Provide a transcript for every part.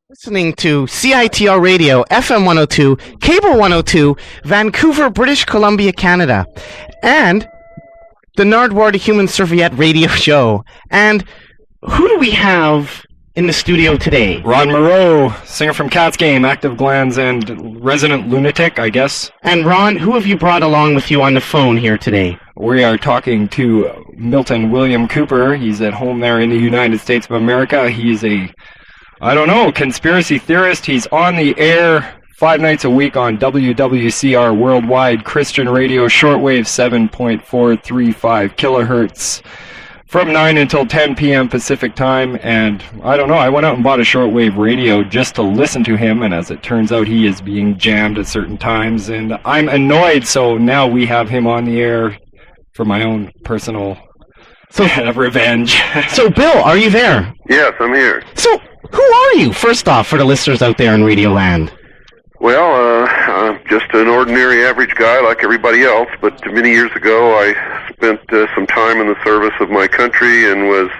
Listening to CITR Radio, FM 102, Cable 102, Vancouver, British Columbia, Canada, and the Nardwaur to Human Serviette radio show. And who do we have in the studio today? Ron Moreau, singer from Cat's Game, Active Glands, and resident lunatic, I guess. And Ron, who have you brought along with you on the phone here today? We are talking to Milton William Cooper. He's at home there in the United States of America. He's a conspiracy theorist. He's on the air 5 nights a week on WWCR Worldwide Christian Radio, shortwave 7.435 kilohertz from 9 until 10 p.m. Pacific time. And I went out and bought a shortwave radio just to listen to him, and as it turns out, he is being jammed at certain times, and I'm annoyed, so now we have him on the air for my own personal revenge. So, Bill, are you there? Yes, I'm here. So, who are you, first off, for the listeners out there in Radio Land? Well, I'm just an ordinary average guy like everybody else, but many years ago I spent some time in the service of my country and was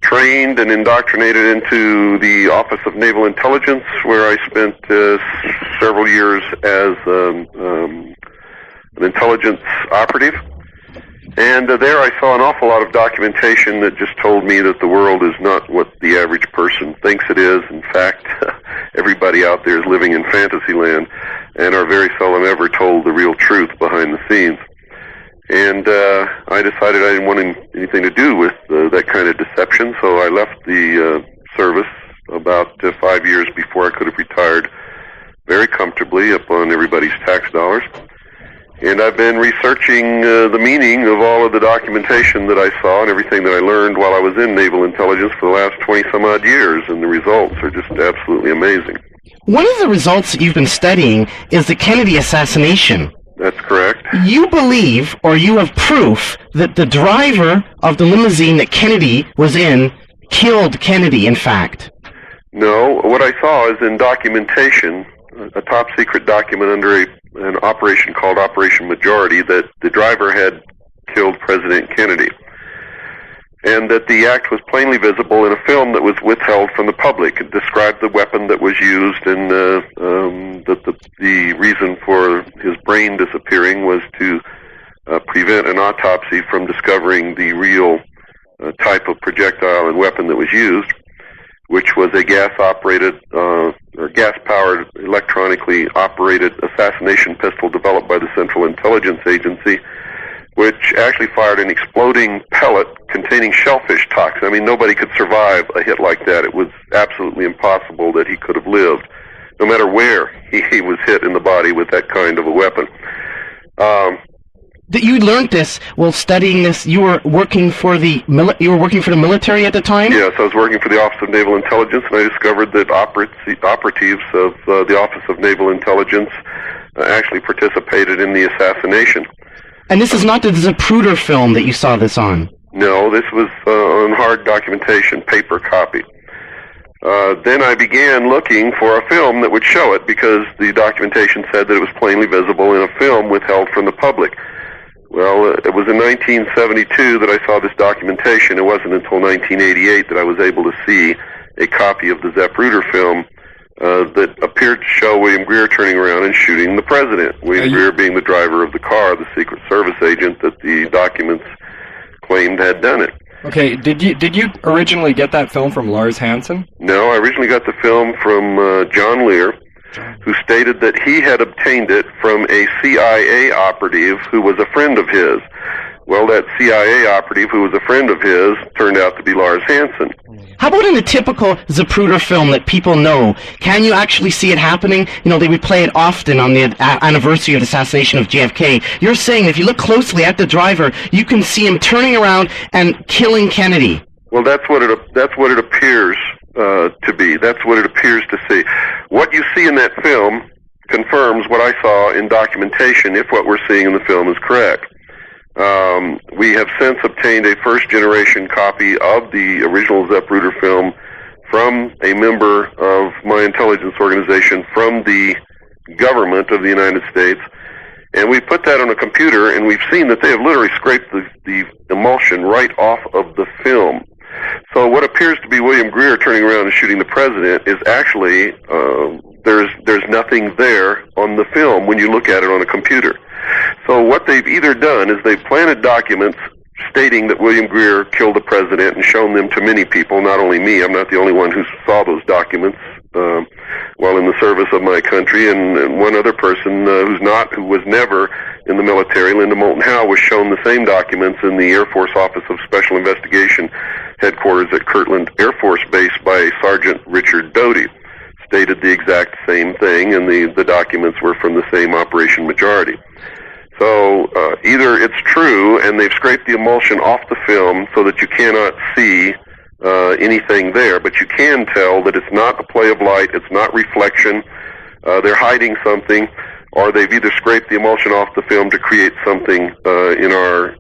trained and indoctrinated into the Office of Naval Intelligence, where I spent several years as an intelligence operative. And there I saw an awful lot of documentation that just told me that the world is not what the average person thinks it is. In fact, everybody out there is living in fantasy land and are very seldom ever told the real truth behind the scenes. And I decided I didn't want anything to do with that kind of deception, so I left the service about 5 years before I could have retired very comfortably upon everybody's tax dollars. And I've been researching the meaning of all of the documentation that I saw and everything that I learned while I was in naval intelligence for the last 20-some-odd years, and the results are just absolutely amazing. One of the results that you've been studying is the Kennedy assassination. That's correct. You believe, or you have proof, that the driver of the limousine that Kennedy was in killed Kennedy, in fact. No, what I saw is in documentation, a top-secret document under an operation called Operation Majority, that the driver had killed President Kennedy, and that the act was plainly visible in a film that was withheld from the public. It described the weapon that was used, and that the reason for his brain disappearing was to prevent an autopsy from discovering the real type of projectile and weapon that was used, which was a gas-operated or gas-powered, electronically operated assassination pistol developed by the Central Intelligence Agency, which actually fired an exploding pellet containing shellfish toxin. I mean, nobody could survive a hit like that. It was absolutely impossible that he could have lived, no matter where he was hit in the body with that kind of a weapon. You learned this while studying this. You were working for the military at the time? Yes, I was working for the Office of Naval Intelligence, and I discovered that operatives of the Office of Naval Intelligence actually participated in the assassination. And this is not the Zapruder film that you saw this on? No, this was on hard documentation, paper copy. Then I began looking for a film that would show it, because the documentation said that it was plainly visible in a film withheld from the public. Well, it was in 1972 that I saw this documentation. It wasn't until 1988 that I was able to see a copy of the Zapruder film that appeared to show William Greer turning around and shooting the president. William Greer being the driver of the car, the Secret Service agent that the documents claimed had done it. Okay, did you originally get that film from Lars Hansen? No, I originally got the film from John Lear, who stated that he had obtained it from a CIA operative who was a friend of his. Well, that CIA operative who was a friend of his turned out to be Lars Hansen. How about in the typical Zapruder film that people know? Can you actually see it happening? You know, they would play it often on the anniversary of the assassination of JFK. You're saying if you look closely at the driver, you can see him turning around and killing Kennedy. Well, that's what it appears to be. That's what it appears to see. What you see in that film confirms what I saw in documentation, if what we're seeing in the film is correct. We have since obtained a first-generation copy of the original Zapruder film from a member of my intelligence organization from the government of the United States, and we put that on a computer, and we've seen that they have literally scraped the emulsion right off of the film. So what appears to be William Greer turning around and shooting the president is actually, there's nothing there on the film when you look at it on a computer. So what they've either done is they've planted documents stating that William Greer killed the president and shown them to many people, not only me. I'm not the only one who saw those documents while in the service of my country, and one other person who was never in the military, Linda Moulton Howe, was shown the same documents in the Air Force Office of Special Investigation headquarters at Kirtland Air Force Base by Sergeant Richard Doty. Stated the exact same thing, and the documents were from the same Operation Majority. So either it's true and they've scraped the emulsion off the film so that you cannot see anything there, but you can tell that it's not a play of light, it's not reflection, they're hiding something, or they've either scraped the emulsion off the film to create something in our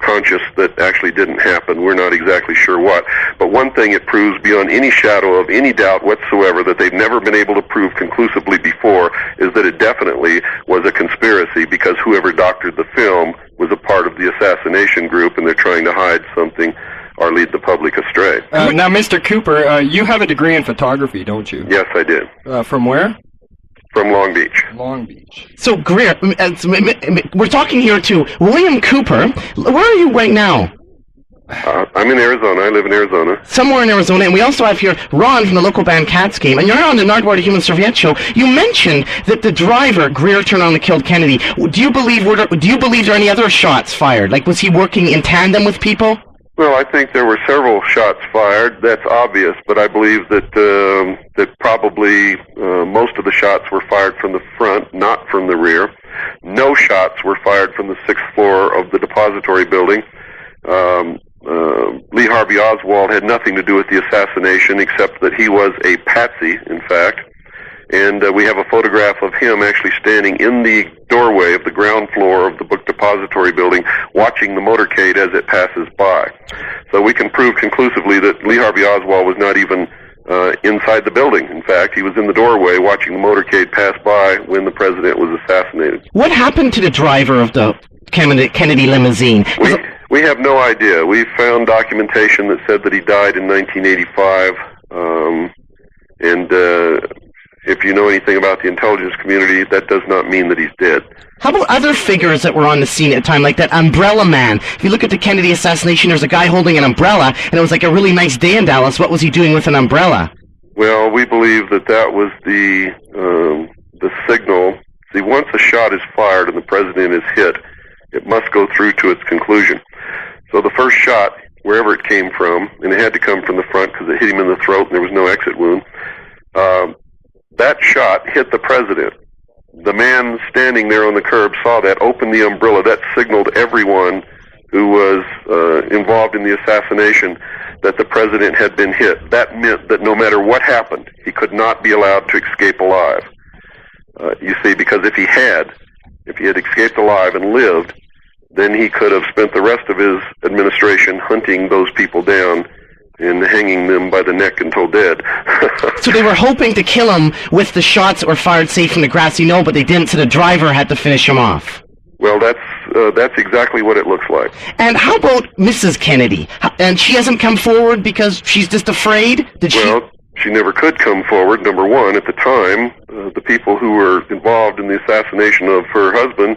conscious that actually didn't happen. We're not exactly sure what. But one thing it proves beyond any shadow of any doubt whatsoever that they've never been able to prove conclusively before is that it definitely was a conspiracy, because whoever doctored the film was a part of the assassination group, and they're trying to hide something or lead the public astray. Now, Mr. Cooper, you have a degree in photography, don't you? Yes, I did. From where? From Long Beach. Long Beach. So, Greer, we're talking here to William Cooper. Where are you right now? I'm in Arizona. I live in Arizona. Somewhere in Arizona. And we also have here Ron from the local band Cats Game. And you're on the Nardwaur and Human Serviette show. You mentioned that the driver, Greer, turned on and killed Kennedy. Do you believe there are any other shots fired? Like, was he working in tandem with people? Well, I think there were several shots fired. That's obvious, but I believe that that probably most of the shots were fired from the front, not from the rear. No shots were fired from the 6th floor of the depository building. Lee Harvey Oswald had nothing to do with the assassination, except that he was a patsy, in fact. And we have a photograph of him actually standing in the doorway of the ground floor of the book depository building, watching the motorcade as it passes by. So we can prove conclusively that Lee Harvey Oswald was not even inside the building. In fact, he was in the doorway watching the motorcade pass by when the president was assassinated. What happened to the driver of the Kennedy limousine? We have no idea. We found documentation that said that he died in 1985, and if you know anything about the intelligence community, that does not mean that he's dead. How about other figures that were on the scene at the time, like that umbrella man? If you look at the Kennedy assassination, there's a guy holding an umbrella, and it was like a really nice day in Dallas. What was he doing with an umbrella? Well, we believe that was the signal. See, once a shot is fired and the president is hit, it must go through to its conclusion. So the first shot, wherever it came from, and it had to come from the front because it hit him in the throat and there was no exit wound, that shot hit the president. The man standing there on the curb saw that, opened the umbrella. That signaled everyone who was involved in the assassination that the president had been hit. That meant that no matter what happened, he could not be allowed to escape alive. You see, because if he had escaped alive and lived, then he could have spent the rest of his administration hunting those people down and hanging them by the neck until dead. So they were hoping to kill him with the shots that were fired, say, from the grassy knoll, but they didn't, so the driver had to finish him off. Well, that's exactly what it looks like. And how about Mrs. Kennedy? And she hasn't come forward because she's just afraid? Well, she never could come forward, number one. At the time, the people who were involved in the assassination of her husband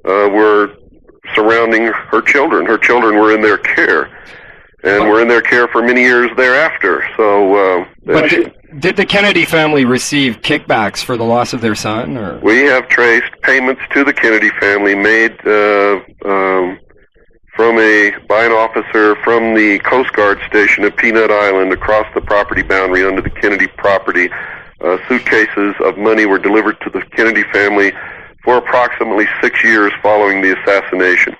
were surrounding her children. Her children were in their care, and were in their care for many years thereafter. So, but did the Kennedy family receive kickbacks for the loss of their son? Or? We have traced payments to the Kennedy family made by an officer from the Coast Guard station at Peanut Island across the property boundary under the Kennedy property. Suitcases of money were delivered to the Kennedy family for approximately 6 years following the assassination.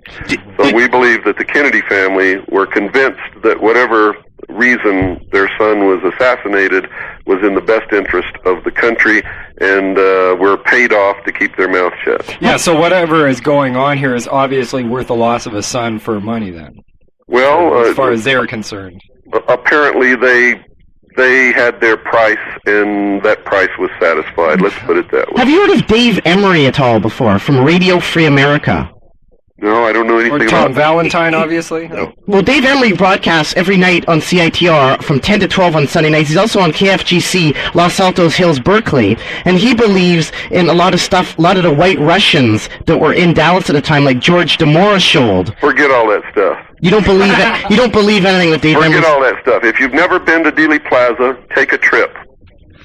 So we believe that the Kennedy family were convinced that whatever reason their son was assassinated was in the best interest of the country, and were paid off to keep their mouth shut. Yeah, so whatever is going on here is obviously worth the loss of a son for money then. Well, as far as they're concerned. Apparently they had their price, and that price was satisfied. Let's put it that way. Have you heard of Dave Emery at all before, from Radio Free America? No, I don't know anything Or about Tom Valentine, obviously. No. Well, Dave Emery broadcasts every night on CITR from 10 to 12 on Sunday nights. He's also on KFGC, Los Altos Hills, Berkeley, and he believes in a lot of stuff, a lot of the white Russians that were in Dallas at the time, like George Demoroshold. Forget all that stuff. You don't believe it? You don't believe anything that Dave Emery... Forget all that stuff. If you've never been to Dealey Plaza, take a trip.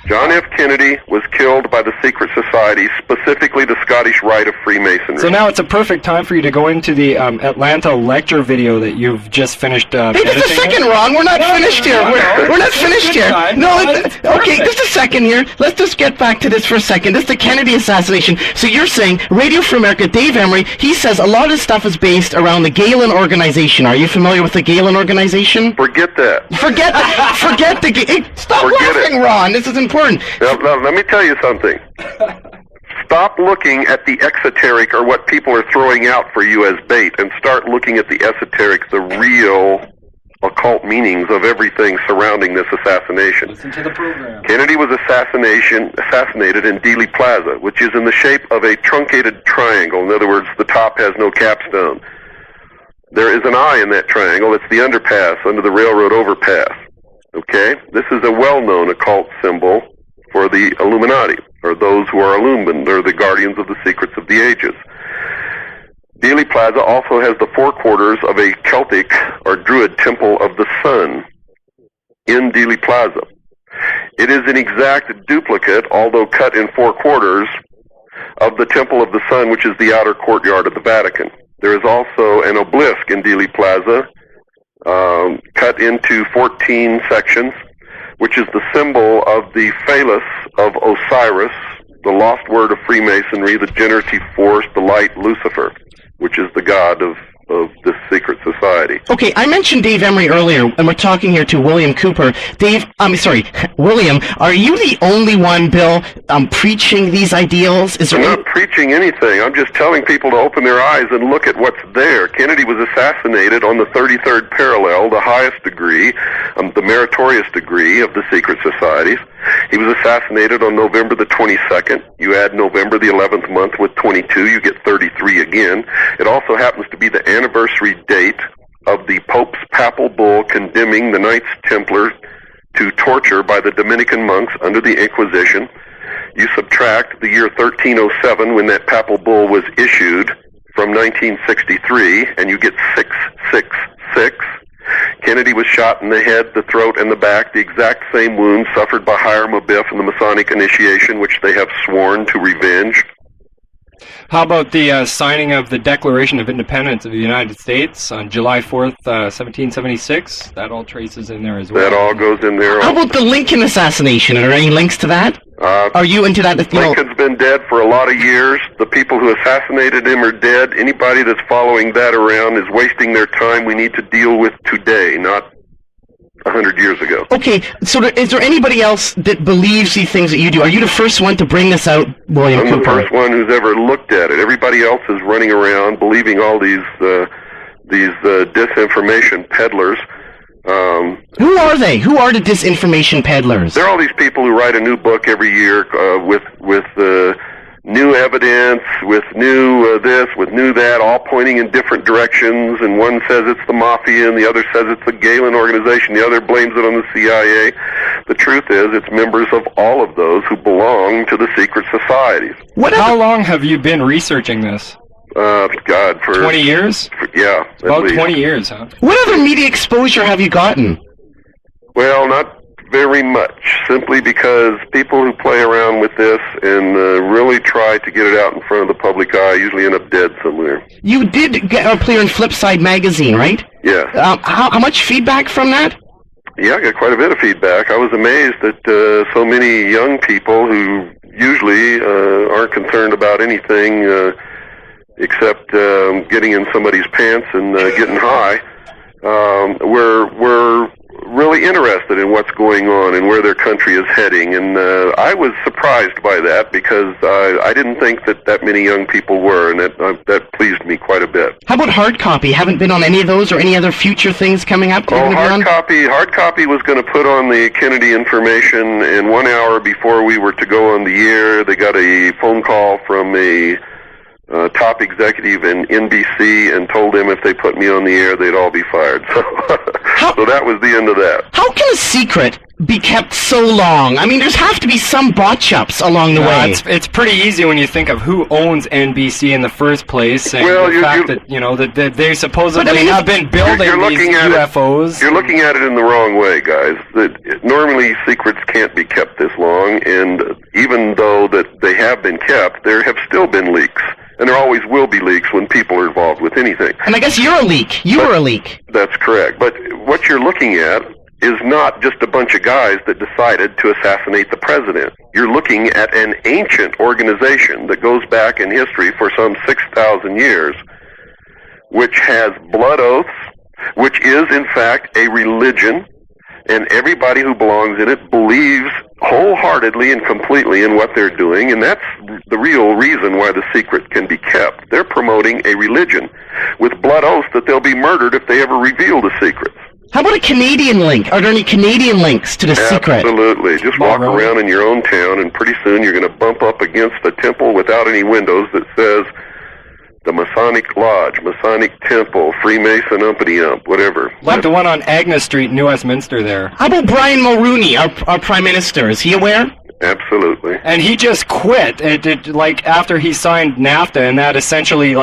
John F. Kennedy was killed by the secret society, specifically the Scottish Rite of Freemasonry. So now it's a perfect time for you to go into the Atlanta lecture video that you've just finished Hey, just a editing. second, Ron. We're not finished here. We're not finished here. Okay, just a second here. Let's just get back to this for a second. This is the Kennedy assassination. So you're saying Radio Free America, Dave Emery, he says a lot of stuff is based around the Galen organization. Are you familiar with the Galen organization? Forget that. Forget the... Hey, stop Forget laughing, it. Ron. This is important. Now, let me tell you something. Stop looking at the exoteric or what people are throwing out for you as bait and start looking at the esoteric, the real occult meanings of everything surrounding this assassination. Listen to the program. Kennedy was assassinated in Dealey Plaza, which is in the shape of a truncated triangle. In other words, the top has no capstone. There is an eye in that triangle. It's the underpass under the railroad overpass. Okay? This is a well-known occult symbol for the Illuminati, or those who are illumined, or the guardians of the secrets of the ages. Dealey Plaza also has the four quarters of a Celtic or Druid temple of the sun in Dealey Plaza. It is an exact duplicate, although cut in four quarters, of the Temple of the Sun, which is the outer courtyard of the Vatican. There is also an obelisk in Dealey Plaza, cut into 14 sections, which is the symbol of the phallus of Osiris, the lost word of Freemasonry, the generative force, the light Lucifer, which is the god of this secret society. Okay, I mentioned Dave Emery earlier, and we're talking here to William Cooper. William, are you the only one, Bill, preaching these ideals? I'm not preaching anything. I'm just telling people to open their eyes and look at what's there. Kennedy was assassinated on the 33rd parallel, the highest degree, the meritorious degree of the secret societies. He was assassinated on November the 22nd. You add November the 11th month with 22, you get 33 again. It also happens to be the anniversary date of the Pope's papal bull condemning the Knights Templar to torture by the Dominican monks under the Inquisition. You subtract the year 1307 when that papal bull was issued from 1963, and you get 666. Kennedy was shot in the head, the throat, and the back, the exact same wounds suffered by Hiram Abiff in the Masonic initiation, which they have sworn to revenge. How about the signing of the Declaration of Independence of the United States on July 4th, 1776? That all traces in there as well. That all goes in there. How about the Lincoln assassination? Are there any links to that? Are you into that? Lincoln's been dead for a lot of years. The people who assassinated him are dead. Anybody that's following that around is wasting their time. We need to deal with today, not 100 years ago. Okay, so is there anybody else that believes the things that you do? Are you the first one to bring this out, William Cooper? I'm the first one who's ever looked at it. Everybody else is running around believing all these disinformation peddlers. Who are they? Who are the disinformation peddlers? There are all these people who write a new book every year with new evidence, with new this, with new that, all pointing in different directions, and one says it's the mafia, and the other says it's the Galen organization, the other blames it on the CIA. The truth is, it's members of all of those who belong to the secret societies. How long have you been researching this? For 20 years? Yeah. About 20 years, huh? What other media exposure have you gotten? Well, not very much, simply because people who play around with this and really try to get it out in front of the public eye usually end up dead somewhere. You did appear in Flipside magazine, right? Yeah. How much feedback from that? Yeah, I got quite a bit of feedback. I was amazed that so many young people who usually aren't concerned about anything except getting in somebody's pants and getting high, were really interested in what's going on and where their country is heading. And I was surprised by that because I didn't think that many young people were, and that pleased me quite a bit. How about hard copy? Haven't been on any of those or any other future things coming up? Hard copy was going to put on the Kennedy information, and 1 hour before we were to go on the air, they got a phone call from a top executive in NBC and told them if they put me on the air, they'd all be fired. So, so that was the end of that. How can a secret be kept so long? I mean, there's have to be some botch-ups along the way. It's pretty easy when you think of who owns NBC in the first place, and the fact that, that they supposedly have been building these UFOs. You're looking at it in the wrong way, guys. Normally, secrets can't be kept this long, and even though that they have been kept, there have still been leaks. And there always will be leaks when people are involved with anything. And I guess you're a leak. You were a leak. That's correct. But what you're looking at is not just a bunch of guys that decided to assassinate the president. You're looking at an ancient organization that goes back in history for some 6,000 years, which has blood oaths, which is, in fact, a religion, and everybody who belongs in it believes wholeheartedly and completely in what they're doing, and that's the real reason why the secret can be kept. They're promoting a religion with blood oaths that they'll be murdered if they ever reveal the secrets. How about a Canadian link? Are there any Canadian links to the secret? Absolutely. Just walk around in your own town, and pretty soon you're going to bump up against a temple without any windows that says the Masonic Lodge, Masonic Temple, Freemason Umpity-Ump, whatever. Like the one on Agnes Street in New Westminster there. How about Brian Mulroney, our Prime Minister? Is he aware? Absolutely. And he just quit, after he signed NAFTA, and that essentially,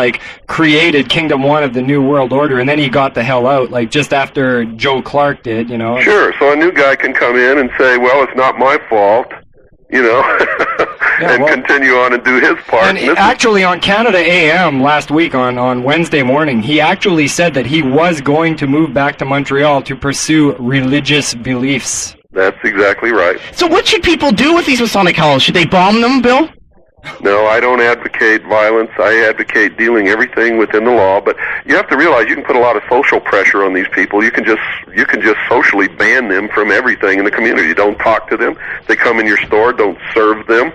created Kingdom One of the New World Order, and then he got the hell out, just after Joe Clark did, Sure, so a new guy can come in and say, well, it's not my fault, and continue on and do his part. And actually, on Canada AM last week, on Wednesday morning, he actually said that he was going to move back to Montreal to pursue religious beliefs. That's exactly right. So what should people do with these Masonic halls? Should they bomb them, Bill? No, I don't advocate violence. I advocate dealing everything within the law. But you have to realize you can put a lot of social pressure on these people. You can just socially ban them from everything in the community. Don't talk to them. They come in your store. Don't serve them.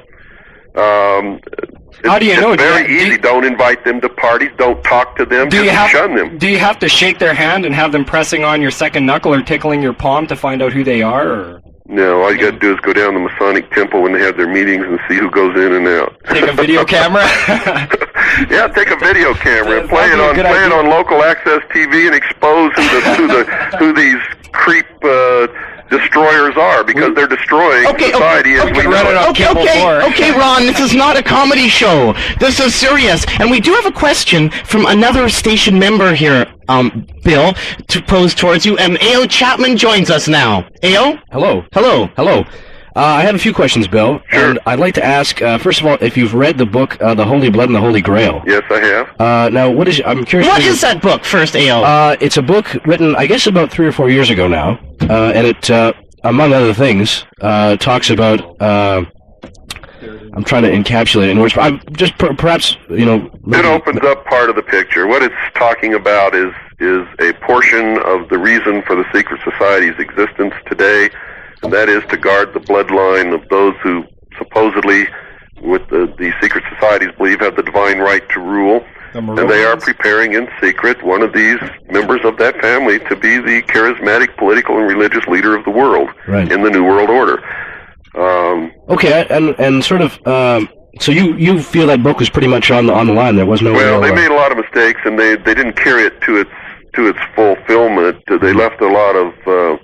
How do you know? It's very easy. Don't invite them to parties. Don't talk to them. Shun them. Do you have to shake their hand and have them pressing on your second knuckle or tickling your palm to find out who they are? Or? No, all you got to do is go down to the Masonic Temple when they have their meetings and see who goes in and out. Take a video camera? Yeah, take a video camera and play it on local access TV and expose who these creep destroyers are, because they're destroying society as we know it. Okay, Ron, this is not a comedy show. This is serious. And we do have a question from another station member here, Bill, to pose towards you. And A.O. Chapman joins us now. A.O.? Hello. I have a few questions, Bill. Sure. And I'd like to ask, first of all, if you've read the book, The Holy Blood and the Holy Grail. Yes, I have. Now, I'm curious. What is that book, first, A.O.? It's a book written, I guess, about 3 or 4 years ago now. And it, among other things, talks about, I'm trying to encapsulate it in words, but just perhaps, It opens up part of the picture. What it's talking about is a portion of the reason for the secret society's existence today, and that is to guard the bloodline of those who supposedly, with the secret societies, believe have the divine right to rule. And they are preparing in secret one of these members of that family to be the charismatic political and religious leader of the world in the New World Order. Okay, and sort of, so you feel that book was pretty much on the line. There was no. Well, they made a lot of mistakes, and they didn't carry it to its fulfillment. They left a lot of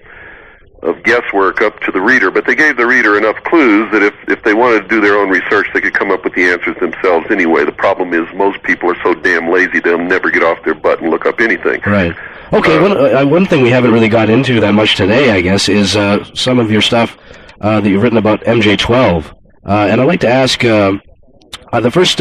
guesswork up to the reader, but they gave the reader enough clues that if they wanted to do their own research, they could come up with the answers themselves anyway. The problem is most people are so damn lazy they'll never get off their butt and look up anything. Right. Okay, one thing we haven't really got into that much today, I guess, is some of your stuff that you've written about MJ-12. And I'd like to ask, the first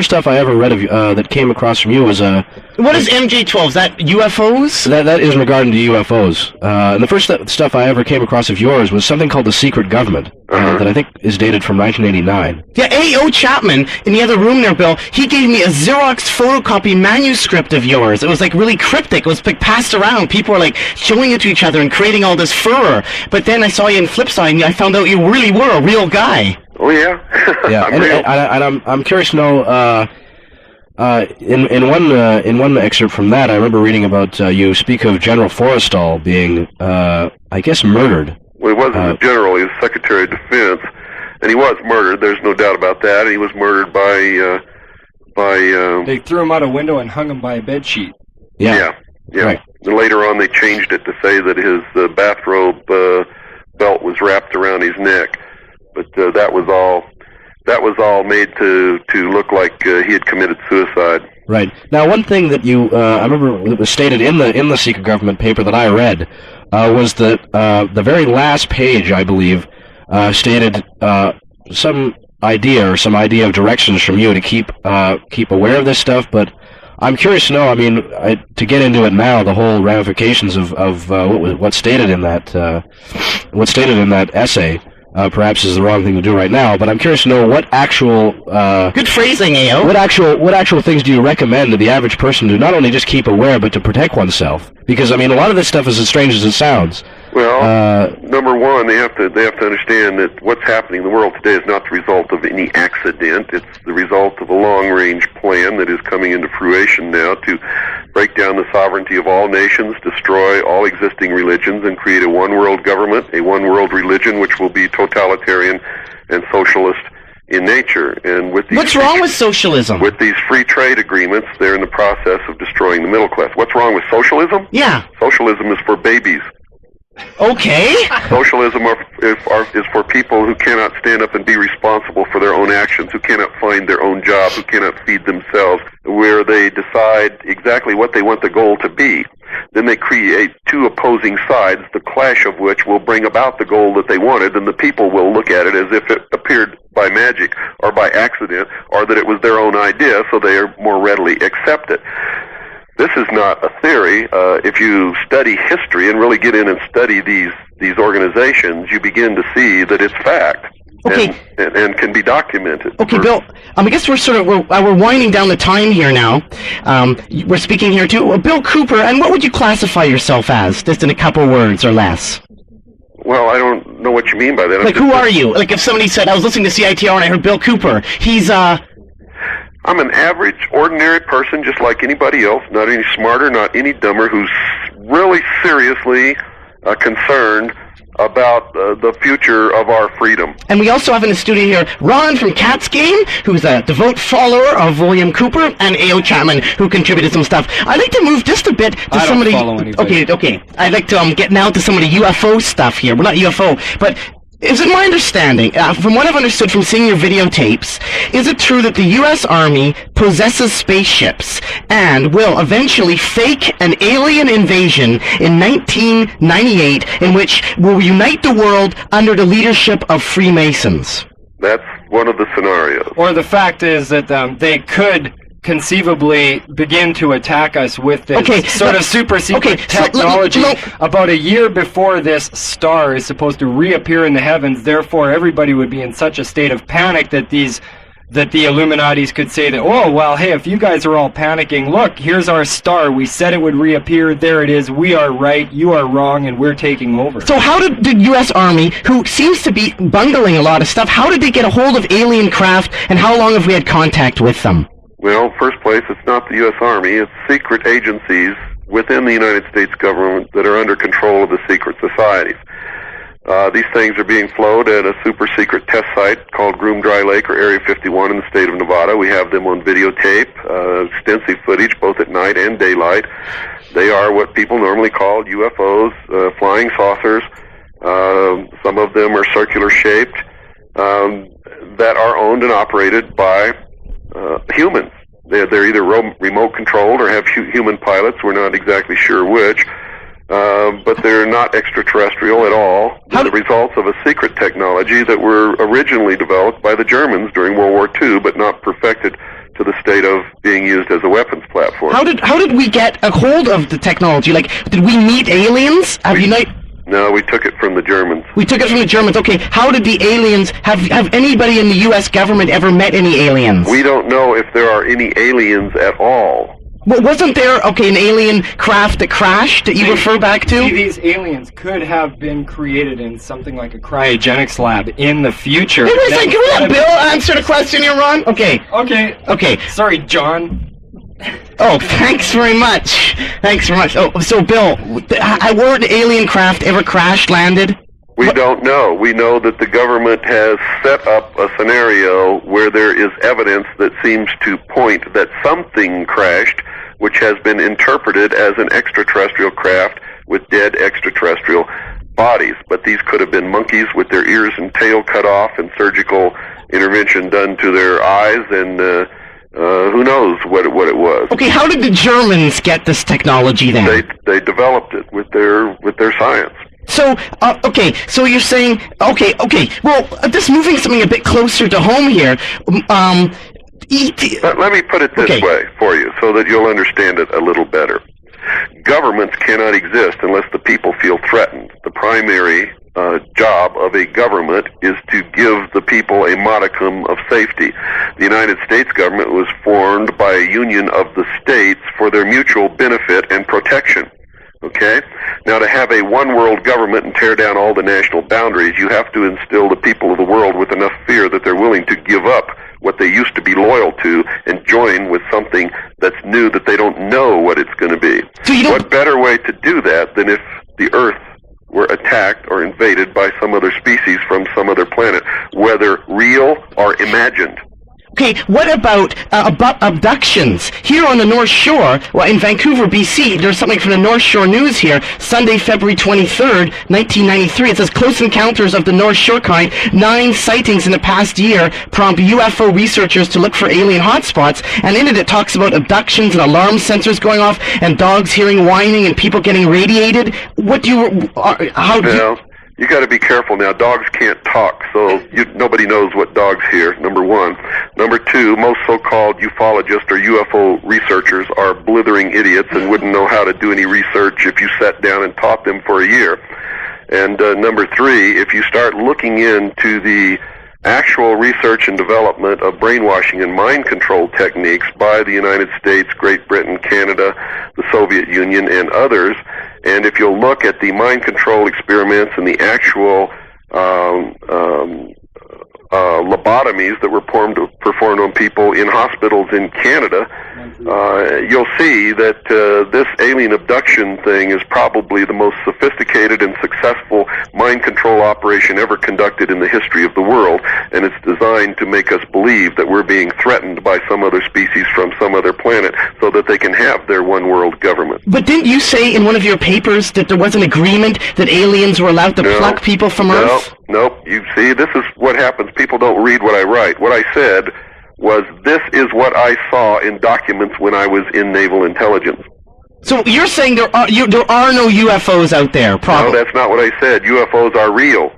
stuff I ever read of that came across from you was what is MJ-12? Is that UFOs? That is regarding to UFOs. And the first stuff I ever came across of yours was something called The Secret Government, that I think is dated from 1989. Yeah, A.O. Chapman, in the other room there, Bill, he gave me a Xerox photocopy manuscript of yours. It was really cryptic. It was passed around. People were showing it to each other and creating all this furor. But then I saw you in Flipside and I found out you really were a real guy. Oh yeah. Yeah, and I'm curious to know. In one excerpt from that, I remember reading about you speak of General Forrestal being, I guess, murdered. Well, he wasn't a general; he was Secretary of Defense, and he was murdered. There's no doubt about that. He was murdered by They threw him out a window and hung him by a bed sheet. Yeah. Right. And later on, they changed it to say that his bathrobe belt was wrapped around his neck, but that was all made to look like he had committed suicide. Right. Now, one thing that I remember that was stated in the secret government paper that I read was that the very last page, I believe, stated some idea of directions from you to keep aware of this stuff. But I'm curious to know. I mean, to get into it now, the whole ramifications of what's stated in that essay. Perhaps is the wrong thing to do right now, but I'm curious to know what actual good phrasing, AO. What actual things do you recommend to the average person to not only just keep aware but to protect oneself? Because I mean, a lot of this stuff is as strange as it sounds. Well, number one, they have to understand that what's happening in the world today is not the result of any accident. It's the result of a long-range plan that is coming into fruition now to break down the sovereignty of all nations, destroy all existing religions, and create a one-world government, a one-world religion, which will be totalitarian and socialist in nature. And with these what's wrong with socialism? With these free trade agreements, they're in the process of destroying the middle class. What's wrong with socialism? Yeah. Socialism is for babies. Okay. Socialism is for people who cannot stand up and be responsible for their own actions, who cannot find their own job, who cannot feed themselves, where they decide exactly what they want the goal to be. Then they create two opposing sides, the clash of which will bring about the goal that they wanted, and the people will look at it as if it appeared by magic or by accident, or that it was their own idea, so they are more readily accept it. This is not a theory. If you study history and really get in and study these organizations, you begin to see that it's fact. Okay. And can be documented. Okay, Bill. I guess we're winding down the time here now. We're speaking here to Bill Cooper. And what would you classify yourself as, just in a couple words or less? Well, I don't know what you mean by that. Like, who are you? Like, if somebody said, I was listening to CITR and I heard Bill Cooper, I'm an average, ordinary person just like anybody else, not any smarter, not any dumber, who's really seriously concerned about the future of our freedom. And we also have in the studio here Ron from Cat's Game, who's a devout follower of William Cooper, and A.O. Chapman, who contributed some stuff. I'd like to move just a bit to some of the... I don't follow anybody. Okay. I'd like to get now to some of the UFO stuff here. Well, not UFO, but... Is it my understanding, from what I've understood from seeing your videotapes, is it true that the U.S. Army possesses spaceships and will eventually fake an alien invasion in 1998 in which will unite the world under the leadership of Freemasons? That's one of the scenarios. Or the fact is that they could conceivably begin to attack us with this sort of super secret technology about a year before this star is supposed to reappear in the heavens. Therefore, everybody would be in such a state of panic that the Illuminatis could say that, oh, well, hey, if you guys are all panicking, look, here's our star. We said it would reappear. There it is. We are right. You are wrong, and we're taking over. So how did the U.S. Army, who seems to be bungling a lot of stuff, how did they get a hold of alien craft, and how long have we had contact with them? Well, first place, it's not the U.S. Army. It's secret agencies within the United States government that are under control of the secret societies. These things are being flown at a super-secret test site called Groom Dry Lake or Area 51 in the state of Nevada. We have them on videotape, extensive footage, both at night and daylight. They are what people normally call UFOs, flying saucers. Some of them are circular-shaped, that are owned and operated by humans. They're either remote controlled or have human pilots. We're not exactly sure which, but they're not extraterrestrial at all. They're the results of a secret technology that were originally developed by the Germans during World War II, but not perfected to the state of being used as a weapons platform. How did we get a hold of the technology? Like, did we meet aliens? No, we took it from the Germans. We took it from the Germans. Okay, how did the aliens... Have anybody in the U.S. government ever met any aliens? We don't know if there are any aliens at all. Well, wasn't there, an alien craft that crashed that you refer back to? See, these aliens could have been created in something like a cryogenics lab in the future. Wait a second, can we let Bill answer the question here, Ron? Okay. Sorry, John. Oh, thanks very much. Oh, so Bill, were the alien craft ever crash landed? We don't know. We know that the government has set up a scenario where there is evidence that seems to point that something crashed, which has been interpreted as an extraterrestrial craft with dead extraterrestrial bodies. But these could have been monkeys with their ears and tail cut off and surgical intervention done to their eyes, and who knows what it was. Okay, how did the Germans get this technology then? They developed it with their science. So, okay, so you're saying, okay, well, just moving something a bit closer to home here, Let me put it this way for you so that you'll understand it a little better. Governments cannot exist unless the people feel threatened. The primary job of a government is to give the people a modicum of safety. The United States government was formed by a union of the states for their mutual benefit and protection. Okay? Now, to have a one-world government and tear down all the national boundaries, you have to instill the people of the world with enough fear that they're willing to give up what they used to be loyal to and join with something that's new that they don't know what it's going to be. So what better way to do that than if the Earth were attacked or invaded by some other species from some other planet, whether real or imagined? Okay, what about abductions? Here on the North Shore, well, in Vancouver, BC, there's something from the North Shore News here, Sunday, February 23rd, 1993. It says, close encounters of the North Shore kind, 9 sightings in the past year prompt UFO researchers to look for alien hotspots, and in it talks about abductions and alarm sensors going off, and dogs hearing whining and people getting radiated. What do you, you got to be careful now. Dogs can't talk, so nobody knows what dogs hear, number one. Number two, most so-called ufologists or UFO researchers are blithering idiots and wouldn't know how to do any research if you sat down and taught them for a year. And number three, if you start looking into the actual research and development of brainwashing and mind control techniques by the United States, Great Britain, Canada, the Soviet Union, and others, and if you'll look at the mind control experiments and the actual lobotomies that were performed on people in hospitals in Canada, you'll see that this alien abduction thing is probably the most sophisticated and successful mind control operation ever conducted in the history of the world, and it's designed to make us believe that we're being threatened by some other species from some other planet so that they can have their one world government. But didn't you say in one of your papers that there was an agreement that aliens were allowed to pluck people from Earth? Nope. You see, this is what happens. People don't read what I write. What I said was, this is what I saw in documents when I was in naval intelligence. So you're saying there are no UFOs out there, probably? No, that's not what I said. UFOs are real.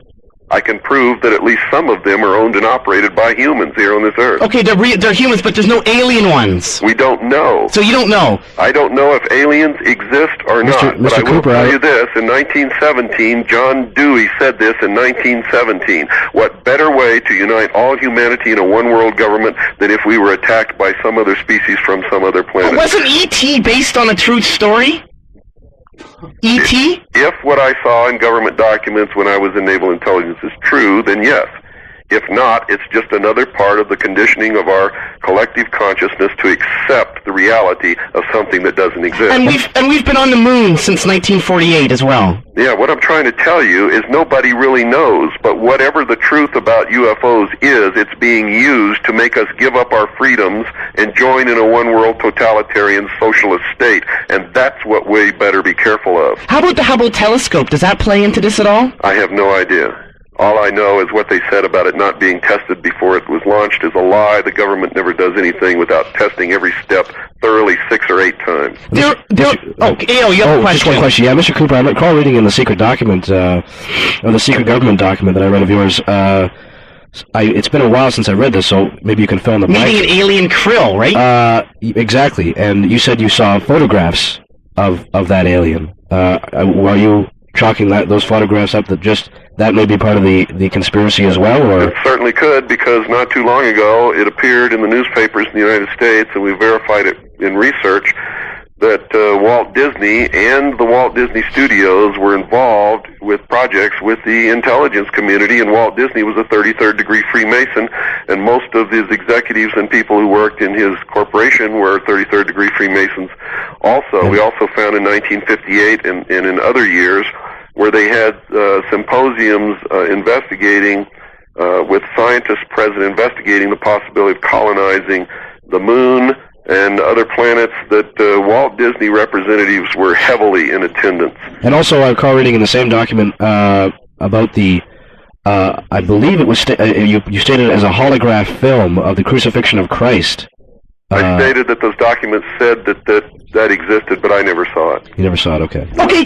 I can prove that at least some of them are owned and operated by humans here on this Earth. Okay, they're humans, but there's no alien ones. We don't know. So you don't know? I don't know if aliens exist or not. But I will tell you this. In 1917, John Dewey said this in 1917. What better way to unite all humanity in a one-world government than if we were attacked by some other species from some other planet? Wasn't E.T. based on a true story? E.T.? If what I saw in government documents when I was in naval intelligence is true, then yes. If not, it's just another part of the conditioning of our collective consciousness to accept the reality of something that doesn't exist. And we've been on the moon since 1948 as well. Yeah, what I'm trying to tell you is nobody really knows, but whatever the truth about UFOs is, it's being used to make us give up our freedoms and join in a one-world totalitarian socialist state, and that's what we better be careful of. How about the Hubble telescope? Does that play into this at all? I have no idea. All I know is what they said about it not being tested before it was launched is a lie. The government never does anything without testing every step thoroughly 6 or 8 times. You have a question. Just one question. Yeah, Mr. Cooper, I recall reading in the secret document, or the secret government document that I read of yours, it's been a while since I read this, so maybe you can fill in the blank. Maybe an alien krill, right? Exactly. And you said you saw photographs of that alien. Were you chalking those photographs up that may be part of the conspiracy as well, or? It certainly could, because not too long ago it appeared in the newspapers in the United States, and we verified it in research, that Walt Disney and the Walt Disney Studios were involved with projects with the intelligence community, and Walt Disney was a 33rd degree Freemason, and most of his executives and people who worked in his corporation were 33rd degree Freemasons also. We also found in 1958 and in other years where they had symposiums investigating, with scientists present, investigating the possibility of colonizing the moon and other planets, that Walt Disney representatives were heavily in attendance. And also, I recall reading in the same document about the, I believe it was, you stated it as a holograph film of the crucifixion of Christ. I stated that those documents said that existed, but I never saw it. You never saw it, okay. Okay,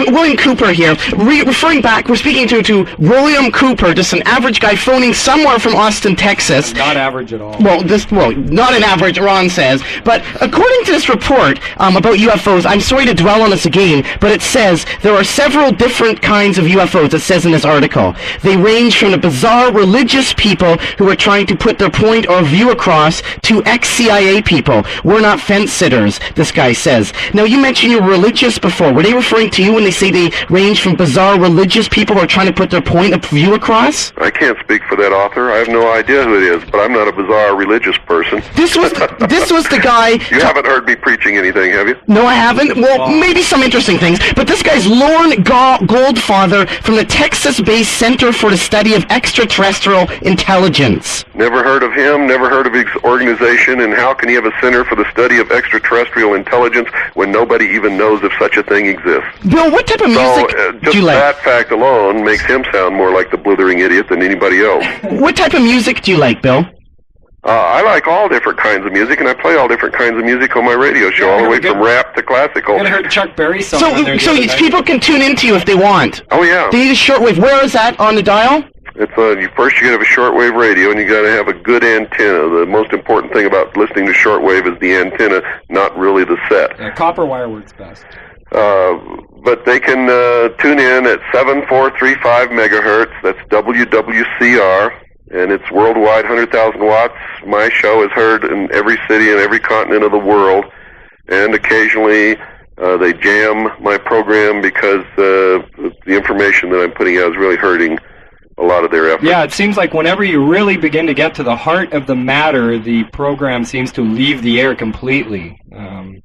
William Cooper here. Referring back, we're speaking to William Cooper, just an average guy phoning somewhere from Austin, Texas. Not average at all. Well, not an average, Ron says. But according to this report about UFOs, I'm sorry to dwell on this again, but it says there are several different kinds of UFOs, it says in this article. They range from the bizarre religious people who are trying to put their point or view across to ex-CIA people. We're not fence sitters, this guy says. Now, you mentioned you were religious before. Were they referring to you when they say they range from bizarre religious people who are trying to put their point of view across? I can't speak for that author. I have no idea who it is, but I'm not a bizarre religious person. This was the guy... You haven't heard me preaching anything, have you? No, I haven't. Well, maybe some interesting things. But this guy's Lorne Goldfather from the Texas-based Center for the Study of Extraterrestrial Intelligence. Never heard of him, never heard of his organization, and how can he have a Center for the Study of Extraterrestrial Intelligence when nobody even knows if such a thing exists? Bill, what type of music do you like? That fact alone makes him sound more like the blithering idiot than anybody else. What type of music do you like, Bill? I like all different kinds of music, and I play all different kinds of music on my radio show, all the way from rap to classical. I heard Chuck Berry song. So people can tune into you if they want. Oh, yeah. They need a shortwave. Where is that on the dial? It's first you gotta have a shortwave radio, and you gotta have a good antenna. The most important thing about listening to shortwave is the antenna, not really the set. Yeah, copper wire works best. But they can tune in at 7435 megahertz. That's WWCR, and it's worldwide, 100,000 watts. My show is heard in every city and every continent of the world, and occasionally they jam my program because the information that I'm putting out is really hurting a lot of their efforts. Yeah, it seems like whenever you really begin to get to the heart of the matter, the program seems to leave the air completely. Has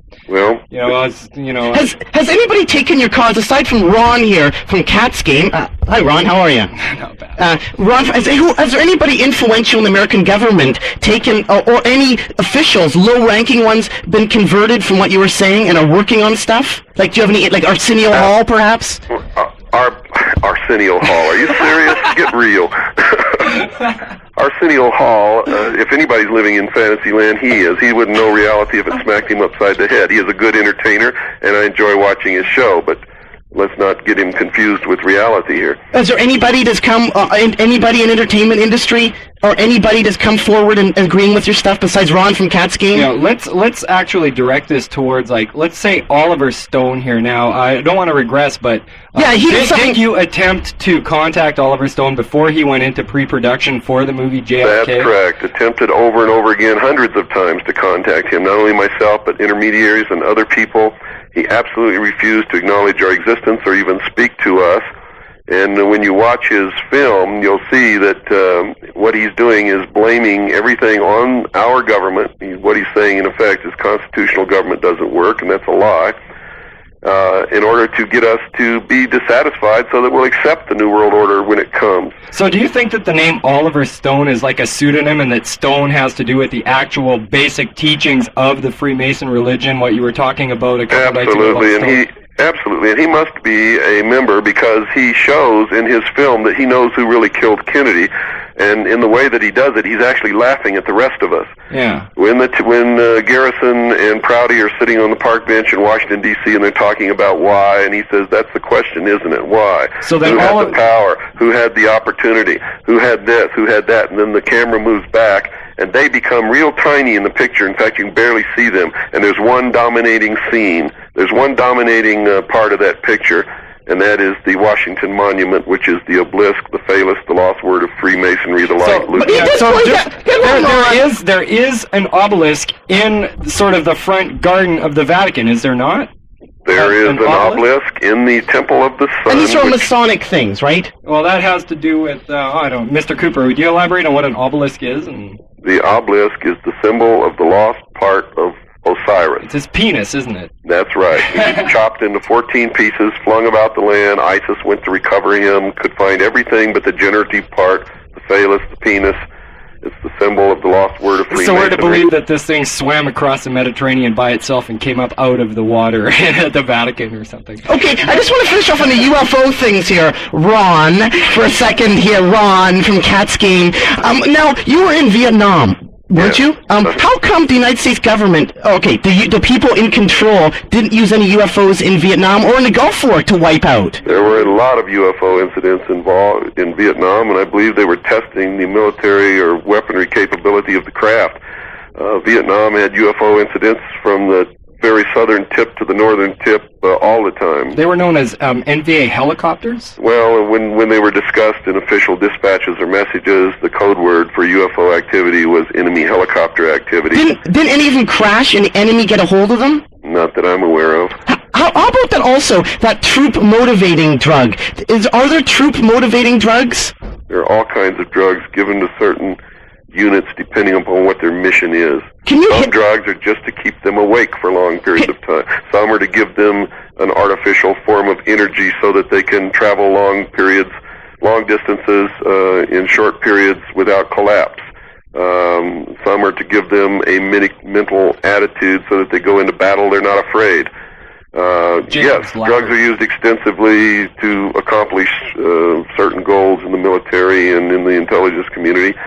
anybody taken your cause aside from Ron here from Cat's Game? Hi, Ron. How are you? Not bad. Ron, has there anybody influential in the American government taken, or any officials, low-ranking ones, been converted from what you were saying and are working on stuff? Like, do you have any, like Arsenio Hall, perhaps? Arsenio Hall. Are you serious? Get real. Arsenio Hall, if anybody's living in fantasy land, he is. He wouldn't know reality if it smacked him upside the head. He is a good entertainer, and I enjoy watching his show, but let's not get him confused with reality here. Is there anybody that's come, anybody in entertainment industry, or anybody that's come forward and agreeing with your stuff besides Ron from Cat's Game? Yeah, let's actually direct this towards, like, let's say Oliver Stone here now. I don't want to regress, but did you attempt to contact Oliver Stone before he went into pre-production for the movie JFK? That's correct. Attempted over and over again, hundreds of times, to contact him, not only myself, but intermediaries and other people. He absolutely refused to acknowledge our existence or even speak to us. And when you watch his film, you'll see that what he's doing is blaming everything on our government. What he's saying, in effect, is constitutional government doesn't work, and that's a lie, in order to get us to be dissatisfied so that we'll accept the New World Order when it comes. So do you think that the name Oliver Stone is like a pseudonym, and that Stone has to do with the actual basic teachings of the Freemason religion, what you were talking about a couple nights ago? Absolutely, and he must be a member because he shows in his film that he knows who really killed Kennedy, and in the way that he does it, he's actually laughing at the rest of us. Yeah. When Garrison and Prouty are sitting on the park bench in Washington, D.C., and they're talking about why, and he says, that's the question, isn't it? Why? So then who had the power? Who had the opportunity? Who had this? Who had that? And then the camera moves back, and they become real tiny in the picture. In fact, you can barely see them, and there's one dominating scene. There's one dominating part of that picture, and that is the Washington Monument, which is the obelisk, the phallus, the lost word of Freemasonry, the light. There is an obelisk in sort of the front garden of the Vatican, is there not? There is an obelisk in the Temple of the Sun. And these are Masonic things, right? Well, that has to do with, Mr. Cooper, would you elaborate on what an obelisk is? The obelisk is the symbol of the lost part of Osiris. It's his penis, isn't it? That's right. He was chopped into 14 pieces, flung about the land. ISIS went to recover him, could find everything but the generative part, the phallus, the penis. It's the symbol of the lost word of Freemasonry. So we're to believe that this thing swam across the Mediterranean by itself and came up out of the water at the Vatican or something. Okay, I just want to finish off on the UFO things here. Ron, for a second here, Ron from Cat's Game. Now, you were in Vietnam, weren't you? How come the United States government, the people in control didn't use any UFOs in Vietnam or in the Gulf War to wipe out? There were a lot of UFO incidents involved in Vietnam, and I believe they were testing the military or weaponry capability of the craft. Vietnam had UFO incidents from the very southern tip to the northern tip all the time. They were known as NVA helicopters? Well, when they were discussed in official dispatches or messages, the code word for UFO activity was enemy helicopter activity. Didn't any of them crash and the enemy get a hold of them? Not that I'm aware of. How about that also, that troop-motivating drug? Are there troop-motivating drugs? There are all kinds of drugs given to certain units depending upon what their mission is. Some drugs are just to keep them awake for long periods of time. Some are to give them an artificial form of energy so that they can travel long distances in short periods without collapse. Some are to give them a mental attitude so that they go into battle, they're not afraid. Yes, drugs are used extensively to accomplish certain goals in the military and in the intelligence community.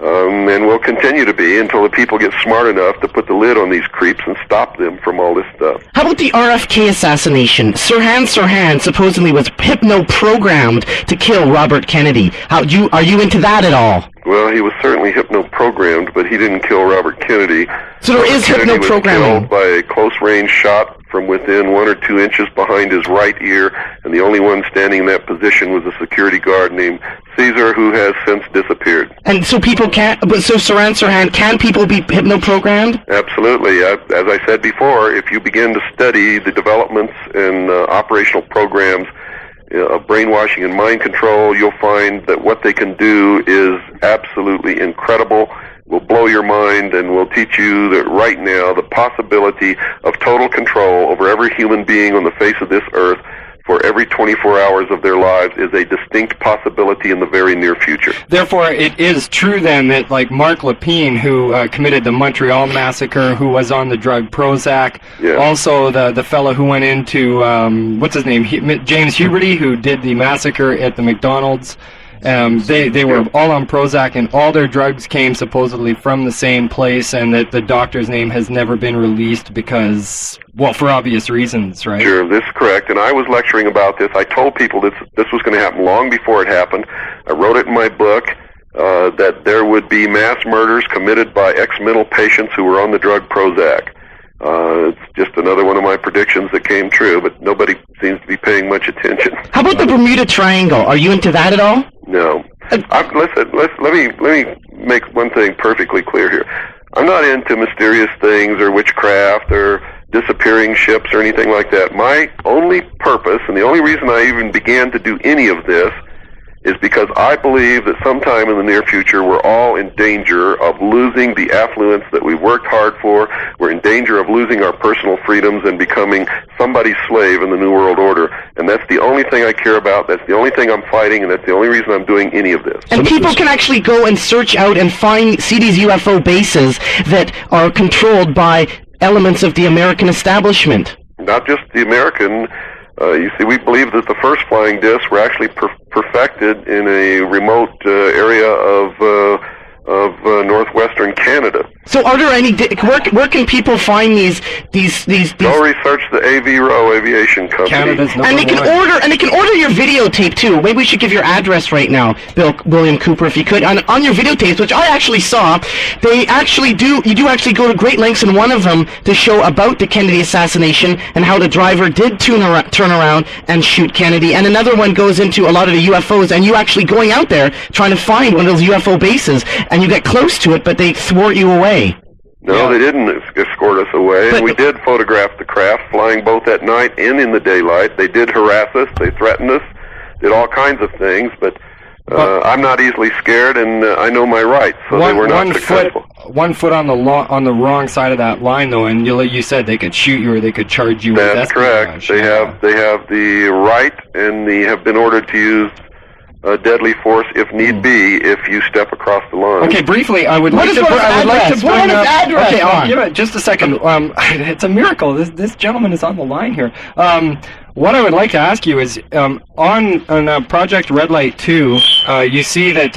And will continue to be until the people get smart enough to put the lid on these creeps and stop them from all this stuff. How about the RFK assassination? Sirhan supposedly was hypno-programmed to kill Robert Kennedy. Are you into that at all? Well, he was certainly hypno-programmed, but he didn't kill Robert Kennedy. So there is hypno-programming. Kennedy was killed by a close-range shot from within 1 or 2 inches behind his right ear, and the only one standing in that position was a security guard named Caesar, who has since disappeared. And so people can't, so Sirhan, can people be hypno-programmed? Absolutely. As I said before, if you begin to study the developments and operational programs of brainwashing and mind control, you'll find that what they can do is absolutely incredible, will blow your mind, and will teach you that right now the possibility of total control over every human being on the face of this earth for every 24 hours of their lives is a distinct possibility in the very near future. Therefore, it is true then that, like Mark Lapine, who committed the Montreal massacre, who was on the drug Prozac, also the fellow who went into, what's his name, James Huberty, who did the massacre at the McDonald's, they were all on Prozac, and all their drugs came supposedly from the same place, and that the doctor's name has never been released because, well, for obvious reasons, right? Sure, this is correct, and I was lecturing about this. I told people this was going to happen long before it happened. I wrote it in my book that there would be mass murders committed by ex-mental patients who were on the drug Prozac. It's just another one of my predictions that came true, but nobody seems to be paying much attention. How about the Bermuda Triangle? Are you into that at all? No. Listen, let me make one thing perfectly clear here. I'm not into mysterious things or witchcraft or disappearing ships or anything like that. My only purpose, and the only reason I even began to do any of this, is because I believe that sometime in the near future we're all in danger of losing the affluence that we worked hard for. We're in danger of losing our personal freedoms and becoming somebody's slave in the New World Order. And that's the only thing I care about. That's the only thing I'm fighting, and that's the only reason I'm doing any of this. And people can actually go and search out and see these UFO bases that are controlled by elements of the American establishment. Not just the American. You see, we believe that the first flying discs were actually perfected in a remote area of northwestern Canada. So, are there any? Where can people find these? Go research the AVRO Aviation Company. Canada's number and they can one. order your videotape too. Maybe we should give your address right now, William Cooper, if you could. On your videotapes, which I actually saw, they actually do. You do actually go to great lengths in one of them to show about the Kennedy assassination and how the driver did turn around and shoot Kennedy. And another one goes into a lot of the UFOs, and you actually going out there trying to find one of those UFO bases, and you get close to it, but they thwart you away. No, they didn't escort us away. And we did photograph the craft flying both at night and in the daylight. They did harass us. They threatened us. Did all kinds of things. But I'm not easily scared, and I know my rights, so they were not successful. One foot on the wrong side of that line, though, and you said they could shoot you or they could charge you with espionage. That's correct. They have the right, and they have been ordered to use deadly force if need be if you step across the line. Okay, briefly, I would like to bring up. Okay, I'll give it just a second. It's a miracle. This gentleman is on the line here. What I would like to ask you is, on Project Red Light 2, you see that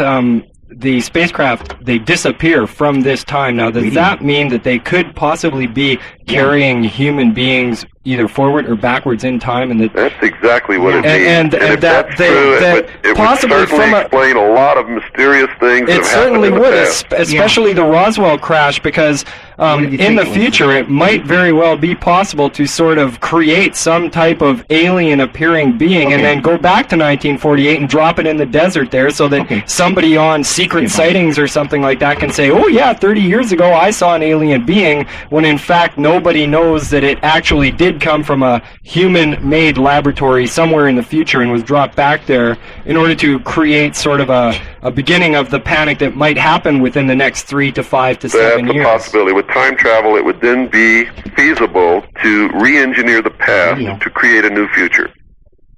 the spacecraft, they disappear from this time. Now, does that mean that they could possibly be carrying human beings either forward or backwards in time? And that's exactly what it means. And if that's true, it would certainly explain a lot of mysterious things that have happened in the past. Especially the Roswell crash, because in the future it might very well be possible to sort of create some type of alien-appearing being and then go back to 1948 and drop it in the desert there so that somebody on secret sightings or something like that can say, oh yeah, 30 years ago I saw an alien being, when in fact nobody knows that it actually did come from a human-made laboratory somewhere in the future and was dropped back there in order to create sort of a beginning of the panic that might happen within the next 3 to 5 to 7 years. That's a possibility. With time travel, it would then be feasible to re-engineer the past to create a new future.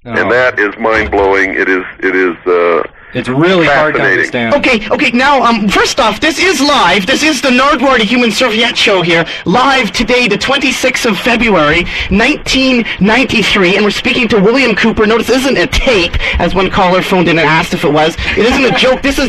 And that is mind-blowing. It is it's really hard to understand. Okay, now, first off, this is live. This is the Nardwaur and Human Serviette show here, live today, the 26th of February, 1993, and we're speaking to William Cooper. Notice this isn't a tape, as one caller phoned in and asked if it was. It isn't a joke. This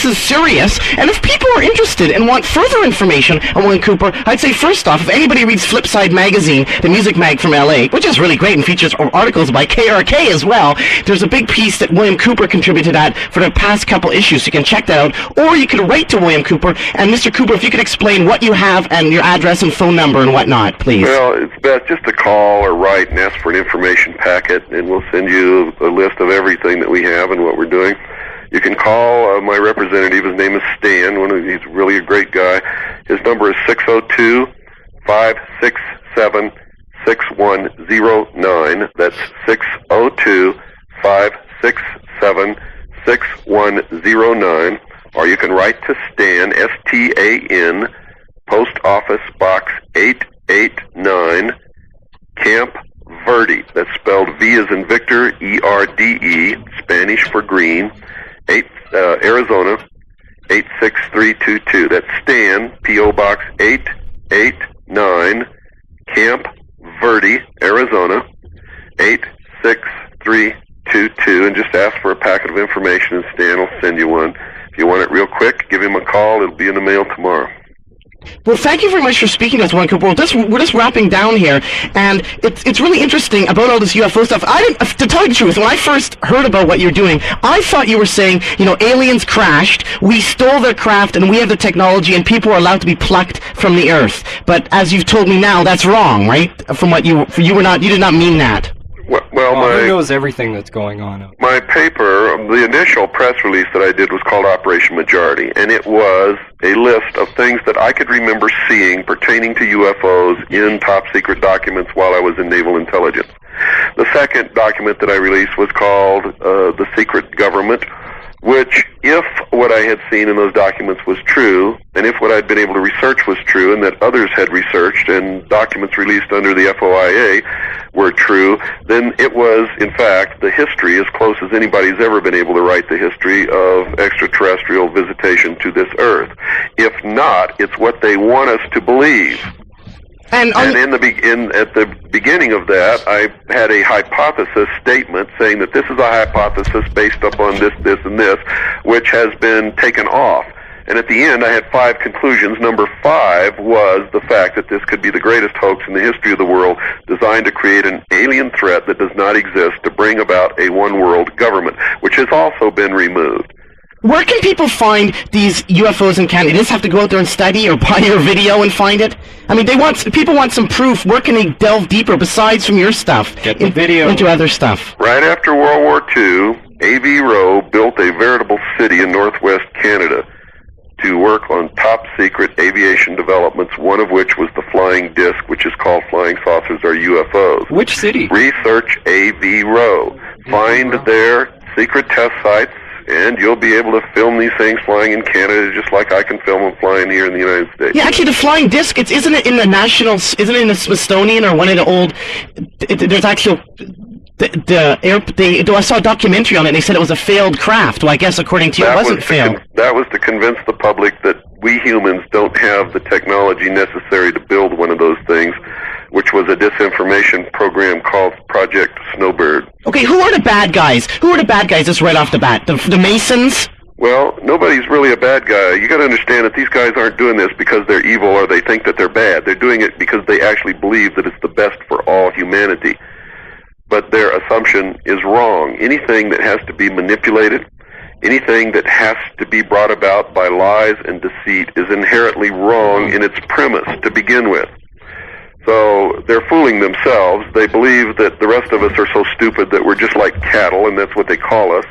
is serious, and if people are interested and want further information on William Cooper, I'd say, first off, if anybody reads Flipside Magazine, the music mag from LA, which is really great and features articles by KRK as well, there's a big piece that William Cooper contributed that for the past couple issues. You can check that out, or you can write to William Cooper. And Mr. Cooper, if you could explain what you have and your address and phone number and whatnot, please. Well, it's best just to call or write and ask for an information packet, and we'll send you a list of everything that we have and what we're doing. You can call my representative. His name is Stan. He's really a great guy. His number is 602-567-6109. That's 602-567-6109. Or you can write to Stan, S-T-A-N, Post Office Box 889, Camp Verde. That's spelled V as in Victor, E-R-D-E, Spanish for green, Arizona, 86322. That's Stan, P.O. Box 889, Camp Verde, Arizona, 86322, and just ask for a packet of information, and Stan will send you one. If you want it real quick, give him a call. It'll be in the mail tomorrow. Well, thank you very much for speaking to us, William Cooper. We're just wrapping down here, and it's really interesting about all this UFO stuff. To tell you the truth, when I first heard about what you're doing, I thought you were saying, aliens crashed, we stole their craft, and we have the technology, and people are allowed to be plucked from the Earth. But as you've told me now, that's wrong, right? From what you did not mean that. Well, who knows everything that's going on? My paper, the initial press release that I did was called Operation Majority, and it was a list of things that I could remember seeing pertaining to UFOs in top-secret documents while I was in Naval Intelligence. The second document that I released was called The Secret Government, which, if what I had seen in those documents was true, and if what I'd been able to research was true, and that others had researched, and documents released under the FOIA were true, then it was, in fact, the history as close as anybody's ever been able to write the history of extraterrestrial visitation to this Earth. If not, it's what they want us to believe. And at the beginning of that, I had a hypothesis statement saying that this is a hypothesis based upon this, and this, which has been taken off. And at the end, I had 5 conclusions. Number 5 was the fact that this could be the greatest hoax in the history of the world, designed to create an alien threat that does not exist to bring about a one-world government, which has also been removed. Where can people find these UFOs in Canada? They just have to go out there and study or buy your video and find it? I mean, people want some proof. Where can they delve deeper besides from your stuff? Get the video. Into other stuff. Right after World War II, A.V. Rowe built a veritable city in northwest Canada to work on top-secret aviation developments, one of which was the flying disc, which is called flying saucers or UFOs. Which city? Research A.V. Rowe. Find their secret test sites, and you'll be able to film these things flying in Canada just like I can film them flying here in the United States. Yeah, actually, the flying disc, isn't it in the Smithsonian or one of the old, there's actual, I saw a documentary on it, and they said it was a failed craft. Well, I guess according to you, it wasn't failed. That was to convince the public that we humans don't have the technology necessary to build one of those things, which was a disinformation program called Project Snowbird. Okay, who are the bad guys? Who are the bad guys just right off the bat? The Masons? Well, nobody's really a bad guy. You got to understand that these guys aren't doing this because they're evil or they think that they're bad. They're doing it because they actually believe that it's the best for all humanity. But their assumption is wrong. Anything that has to be manipulated, anything that has to be brought about by lies and deceit is inherently wrong in its premise to begin with. So they're fooling themselves. They believe that the rest of us are so stupid that we're just like cattle, and that's what they call us,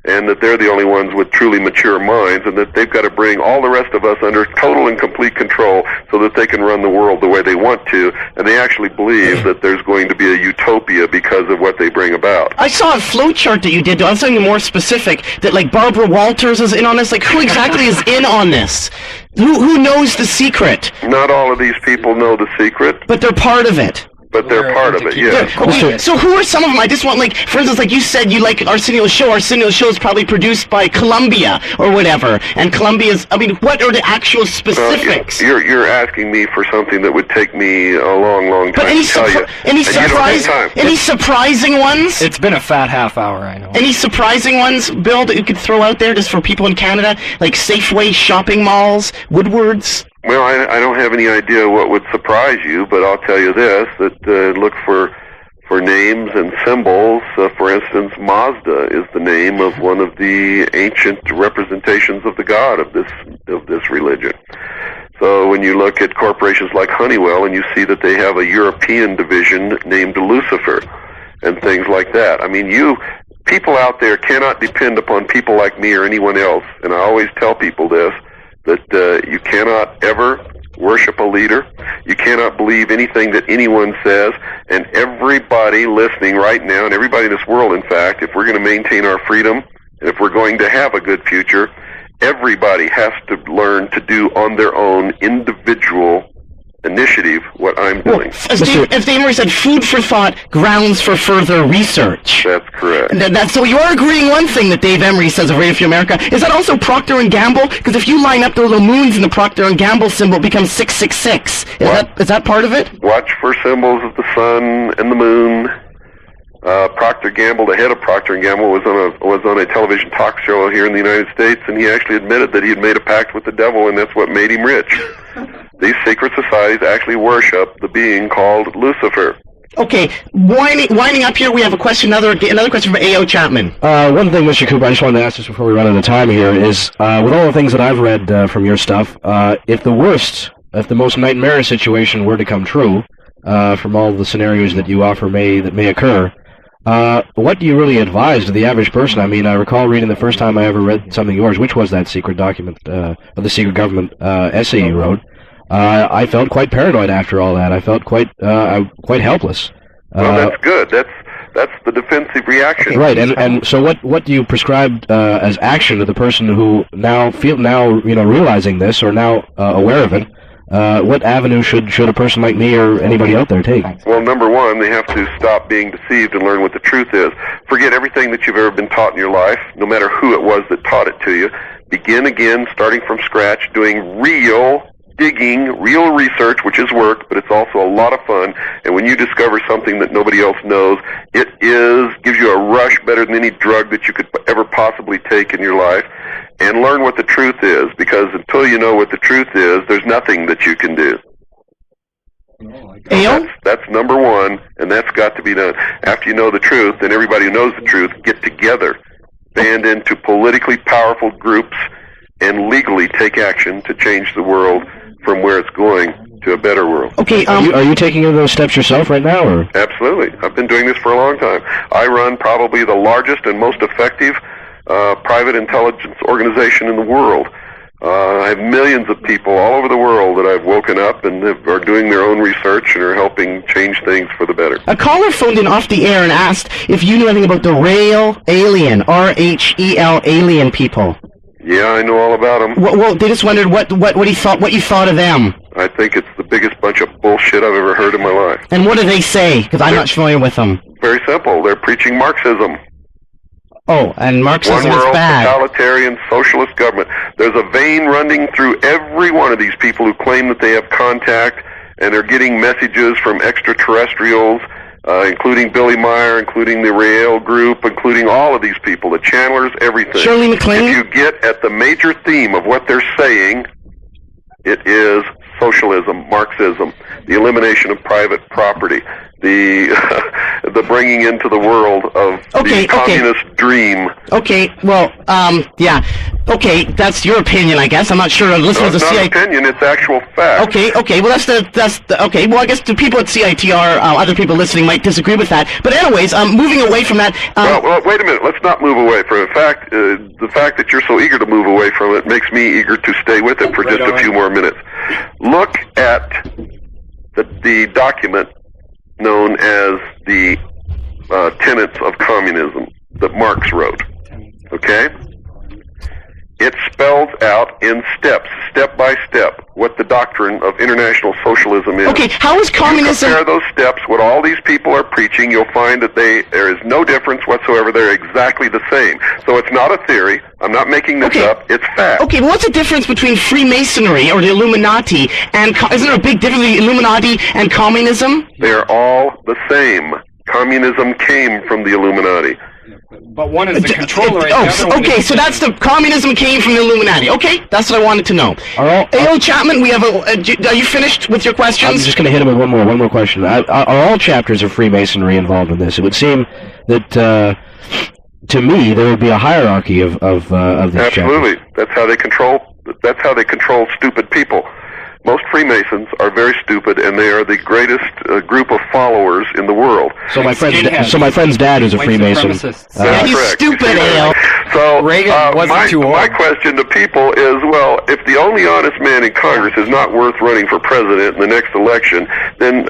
and that they're the only ones with truly mature minds, and that they've got to bring all the rest of us under total and complete control so that they can run the world the way they want to, and they actually believe that there's going to be a utopia because of what they bring about. I saw a flowchart that you did. I was something more specific, that like Barbara Walters is in on this. Like, who exactly is in on this? Who knows the secret? Not all of these people know the secret. But they're part of it. But they're part of it, yes. Okay, so who are some of them? I just want, like, for instance, like you said, you like Arsenio's show. Arsenio's show is probably produced by Columbia or whatever. And Columbia's, I mean, what are the actual specifics? You're asking me for something that would take me a long, long time to tell you. Any surprising ones? It's been a fat half hour, I know. Any surprising ones, Bill, that you could throw out there just for people in Canada? Like Safeway shopping malls, Woodward's? Well, I don't have any idea what would surprise you, but I'll tell you this, that look for names and symbols. For instance, Mazda is the name of one of the ancient representations of the god of this religion. So when you look at corporations like Honeywell and you see that they have a European division named Lucifer and things like that. I mean, people out there cannot depend upon people like me or anyone else, and I always tell people this, that you cannot ever worship a leader. You cannot believe anything that anyone says. And everybody listening right now, and everybody in this world, in fact, if we're going to maintain our freedom, and if we're going to have a good future, everybody has to learn to do on their own individual initiative what I'm doing. As Dave Emery said, food for thought, grounds for further research. That's correct. So you are agreeing one thing that Dave Emery says of Radio Free America. Is that also Procter & Gamble? Because if you line up the little moons in the Procter & Gamble symbol, it becomes 666. Is that part of it? Watch for symbols of the sun and the moon. Procter & Gamble, the head of Procter & Gamble, was on a television talk show here in the United States, and he actually admitted that he had made a pact with the devil, and that's what made him rich. These secret societies actually worship the being called Lucifer. Okay, winding up here, we have a question, another question from A.O. Chapman. One thing, Mr. Cooper, I just wanted to ask this before we run out of time here, is with all the things that I've read from your stuff, if the most nightmarish situation were to come true, from all the scenarios that you offer that may occur, what do you really advise to the average person? I mean, I recall reading the first time I ever read something of yours, which was that secret document, or the secret government essay you wrote. I felt quite paranoid after all that. I felt quite helpless. Well, that's good. That's the defensive reaction. Right, and so what do you prescribe as action to the person who now realizing this or now aware of it? What avenue should a person like me or anybody out there take? Well, number one, they have to stop being deceived and learn what the truth is. Forget everything that you've ever been taught in your life, no matter who it was that taught it to you. Begin again, starting from scratch, doing real digging, real research, which is work, but it's also a lot of fun. And when you discover something that nobody else knows, it gives you a rush better than any drug that you could ever possibly take in your life. And learn what the truth is, because until you know what the truth is, there's nothing that you can do. That's number one, and that's got to be done. After you know the truth, then everybody who knows the truth get together, band into politically powerful groups, and legally take action to change the world from where it's going to a better world. Okay, are you taking those steps yourself right now, or? Absolutely. I've been doing this for a long time. I run probably the largest and most effective private intelligence organization in the world. I have millions of people all over the world that I've woken up and are doing their own research and are helping change things for the better. A caller phoned in off the air and asked if you knew anything about the Rail Alien, R-H-E-L alien people. Yeah, I know all about them. Well, they just wondered what you thought of them. I think it's the biggest bunch of bullshit I've ever heard in my life. And what do they say? Because I'm not familiar with them. Very simple. They're preaching Marxism. Oh, and Marxism One world, is bad. totalitarian, socialist government. There's a vein running through every one of these people who claim that they have contact, and they're getting messages from extraterrestrials, including Billy Meyer, including the Rael Group, including all of these people, the channelers, everything. Shirley MacLaine? If you get at the major theme of what they're saying, it is socialism, Marxism, the elimination of private property, the bringing into the world of the communist dream. Okay, well, yeah. Okay, that's your opinion, I guess. I'm not sure. Listeners No, it's not opinion, it's actual fact. Okay, well, okay, well, I guess the people at CITR, other people listening might disagree with that. But anyways, moving away from that... well, wait a minute, let's not move away from it. The fact that you're so eager to move away from it makes me eager to stay with it for just a few more minutes. Look at the document known as the Tenets of Communism that Marx wrote. Okay? It spells out in steps, step by step, what the doctrine of international socialism is. Okay, how is communism... You compare those steps, what all these people are preaching, you'll find that there is no difference whatsoever. They're exactly the same. So it's not a theory. I'm not making this up. It's fact. Okay, well, what's the difference between Freemasonry or the Illuminati and... Isn't there a big difference between the Illuminati and communism? They're all the same. Communism came from the Illuminati. But one is the controller. Okay, so that's the communism came from the Illuminati. Okay, that's what I wanted to know. A.O. Chapman, we have are you finished with your questions? I'm just going to hit him with one more question. Are all chapters of Freemasonry involved in this? It would seem that, to me, there would be a hierarchy of these Absolutely. chapters. That's how they control stupid people. Most Freemasons are very stupid, and they are the greatest group of followers in the world. So my friend's dad is a Freemason. That's he's correct. stupid, Ale. So Reagan wasn't too old. My question to people is, well, if the only honest man in Congress is not worth running for president in the next election, then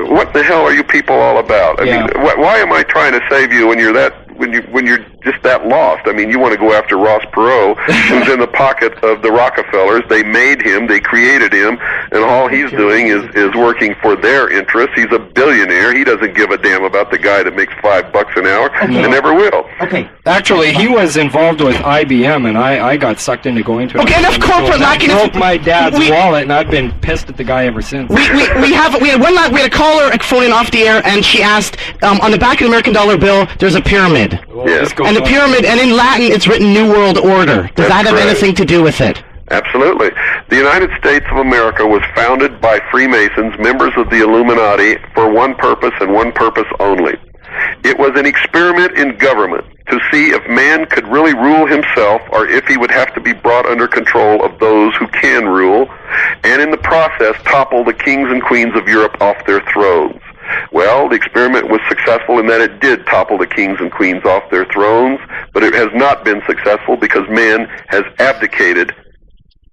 what the hell are you people all about? I mean, why am I trying to save you when you're just that lost? I mean, you want to go after Ross Perot, who's in the pocket of the Rockefellers. They made him, they created him, and all he's doing is working for their interests. He's a billionaire. He doesn't give a damn about the guy that makes $5 an hour, and never will. Okay. Actually, he was involved with IBM, and I got sucked into going to it. Okay, enough corporate lacking. Broke my dad's wallet, and I've been pissed at the guy ever since. We had a caller phoning off the air, and she asked, on the back of the American dollar bill, there's a pyramid. Yes. And the pyramid, and in Latin, it's written New World Order. Does that have anything to do with it? Absolutely. The United States of America was founded by Freemasons, members of the Illuminati, for one purpose and one purpose only. It was an experiment in government to see if man could really rule himself or if he would have to be brought under control of those who can rule, and in the process topple the kings and queens of Europe off their thrones. Well, the experiment was successful in that it did topple the kings and queens off their thrones, but it has not been successful because man has abdicated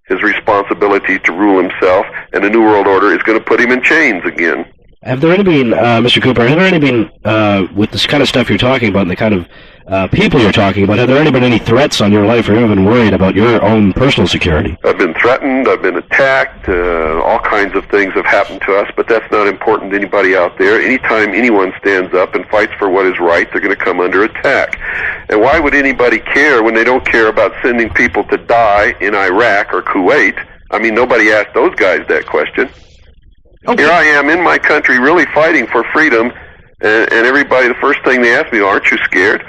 his responsibility to rule himself, and a New World Order is going to put him in chains again. Have there been, Mr. Cooper, with this kind of stuff you're talking about and the kind of people you're talking about, have there been any threats on your life, or have you been worried about your own personal security? I've been threatened, I've been attacked, all kinds of things have happened to us, but that's not important to anybody out there. Anytime anyone stands up and fights for what is right, they're going to come under attack. And why would anybody care when they don't care about sending people to die in Iraq or Kuwait? I mean, nobody asked those guys that question. Okay. Here I am in my country really fighting for freedom, and everybody, the first thing they ask me, aren't you scared?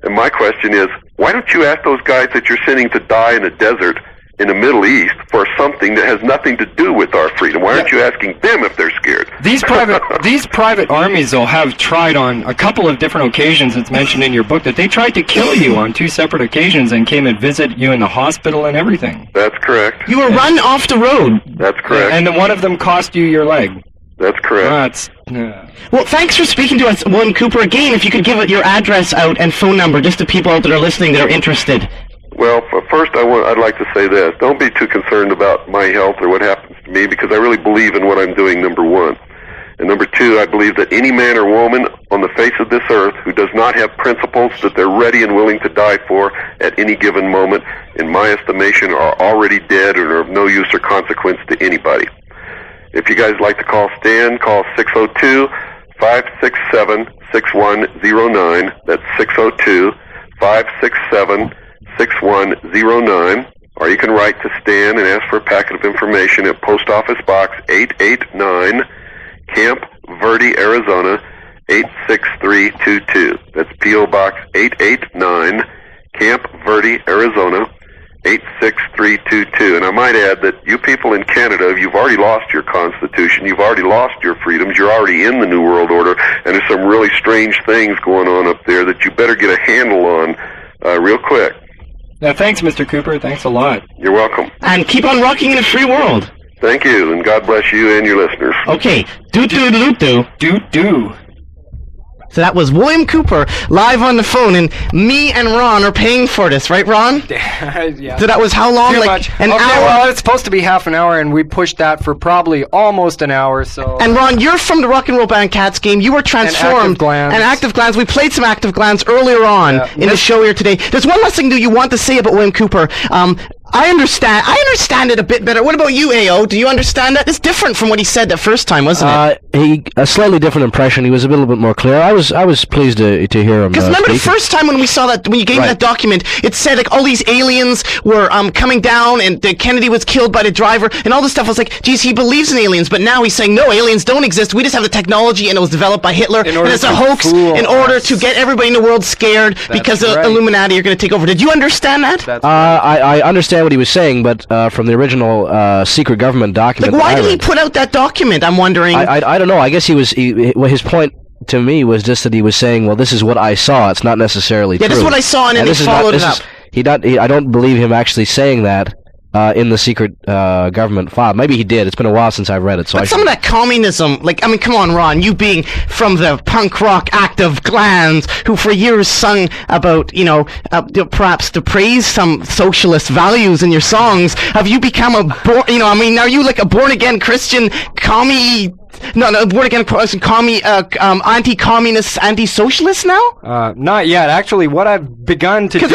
And my question is, why don't you ask those guys that you're sending to die in a desert in the Middle East for something that has nothing to do with our freedom? Why aren't you asking them if they're scared? These private armies, though, have tried on a couple of different occasions, it's mentioned in your book, that they tried to kill you on 2 separate occasions and came and visit you in the hospital and everything. That's correct. You were run off the road. That's correct. And then one of them cost you your leg. That's correct. Well, thanks for speaking to us, William Cooper. Again, if you could give your address out and phone number, just to people out that are listening that are interested. Well, first I'd like to say this. Don't be too concerned about my health or what happens to me, because I really believe in what I'm doing, number one. And number two, I believe that any man or woman on the face of this earth who does not have principles that they're ready and willing to die for at any given moment, in my estimation, are already dead and are of no use or consequence to anybody. If you guys like to call Stan, call 602-567-6109. That's 602-567-6109. Or you can write to Stan and ask for a packet of information at Post Office Box 889, Camp Verde, Arizona, 86322. That's P.O. Box 889, Camp Verde, Arizona, 86322. And I might add that you people in Canada, you've already lost your Constitution, you've already lost your freedoms, you're already in the New World Order, and there's some really strange things going on up there that you better get a handle on real quick. Now, thanks, Mr. Cooper. Thanks a lot. You're welcome. And keep on rocking in a free world. Thank you, and God bless you and your listeners. Okay, do. So that was William Cooper live on the phone, and me and Ron are paying for this, right, Ron? Yeah. So that was how long? Too like much. An hour? Well, it's supposed to be half an hour, and we pushed that for probably almost an hour. So. And Ron, you're from the rock and roll band Cats game. You were transformed. And Active Glands. We played some Active Glands earlier on in the show here today. There's one last thing you want to say about William Cooper. I understand it a bit better. What about you, A.O.? Do you understand that? It's different from what he said the first time, wasn't it? A slightly different impression. He was a little bit more clear. I was pleased to hear him. Because remember speak. the first time when we saw that, when you gave me that document, it said like all these aliens were coming down, and Kennedy was killed by the driver, and all this stuff. I was like, geez, he believes in aliens, but now he's saying no, aliens don't exist. We just have the technology, and it was developed by Hitler, and it's a hoax in order to get everybody in the world scared because the Illuminati are going to take over. Did you understand that? I understand what he was saying, but from the original secret government document. Like, why did he put out that document? I'm wondering. I don't know. I guess his point to me was just that he was saying, well, this is what I saw. It's not necessarily true. Yeah, this is what I saw, and then he followed it up. I don't believe him actually saying that in the secret government file. Maybe he did. It's been a while since I've read it. So but some of that communism, like, I mean, come on, Ron, you being from the punk rock Active Glands, who for years sung about, perhaps to praise some socialist values in your songs, have you become are you like a born-again Christian commie... No, born again anti-communist, anti-socialist now? Not yet. Actually, what I've begun to do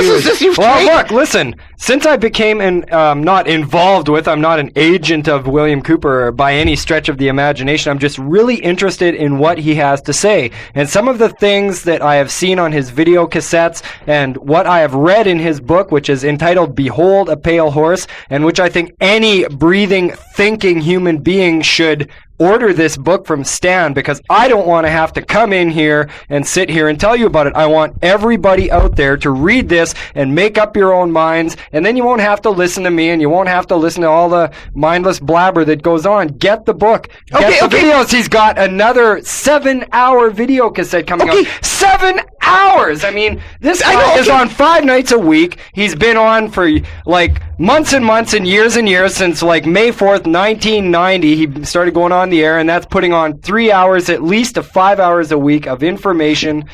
look, listen. Since I became not involved with, I'm not an agent of William Cooper by any stretch of the imagination. I'm just really interested in what he has to say. And some of the things that I have seen on his video cassettes and what I have read in his book, which is entitled Behold a Pale Horse, and which I think any breathing, thinking human being should order this book from Stan, because I don't want to have to come in here and sit here and tell you about it. I want everybody out there to read this and make up your own minds, and then you won't have to listen to me, and you won't have to listen to all the mindless blabber that goes on. Get the book. Get the videos. He's got another 7-hour video cassette coming out. 7 hours! I mean, this guy is on 5 nights a week. He's been on for like months and months and years since like May 4th, 1990. He started going on the air, and that's putting on 3 hours, at least to 5 hours a week of information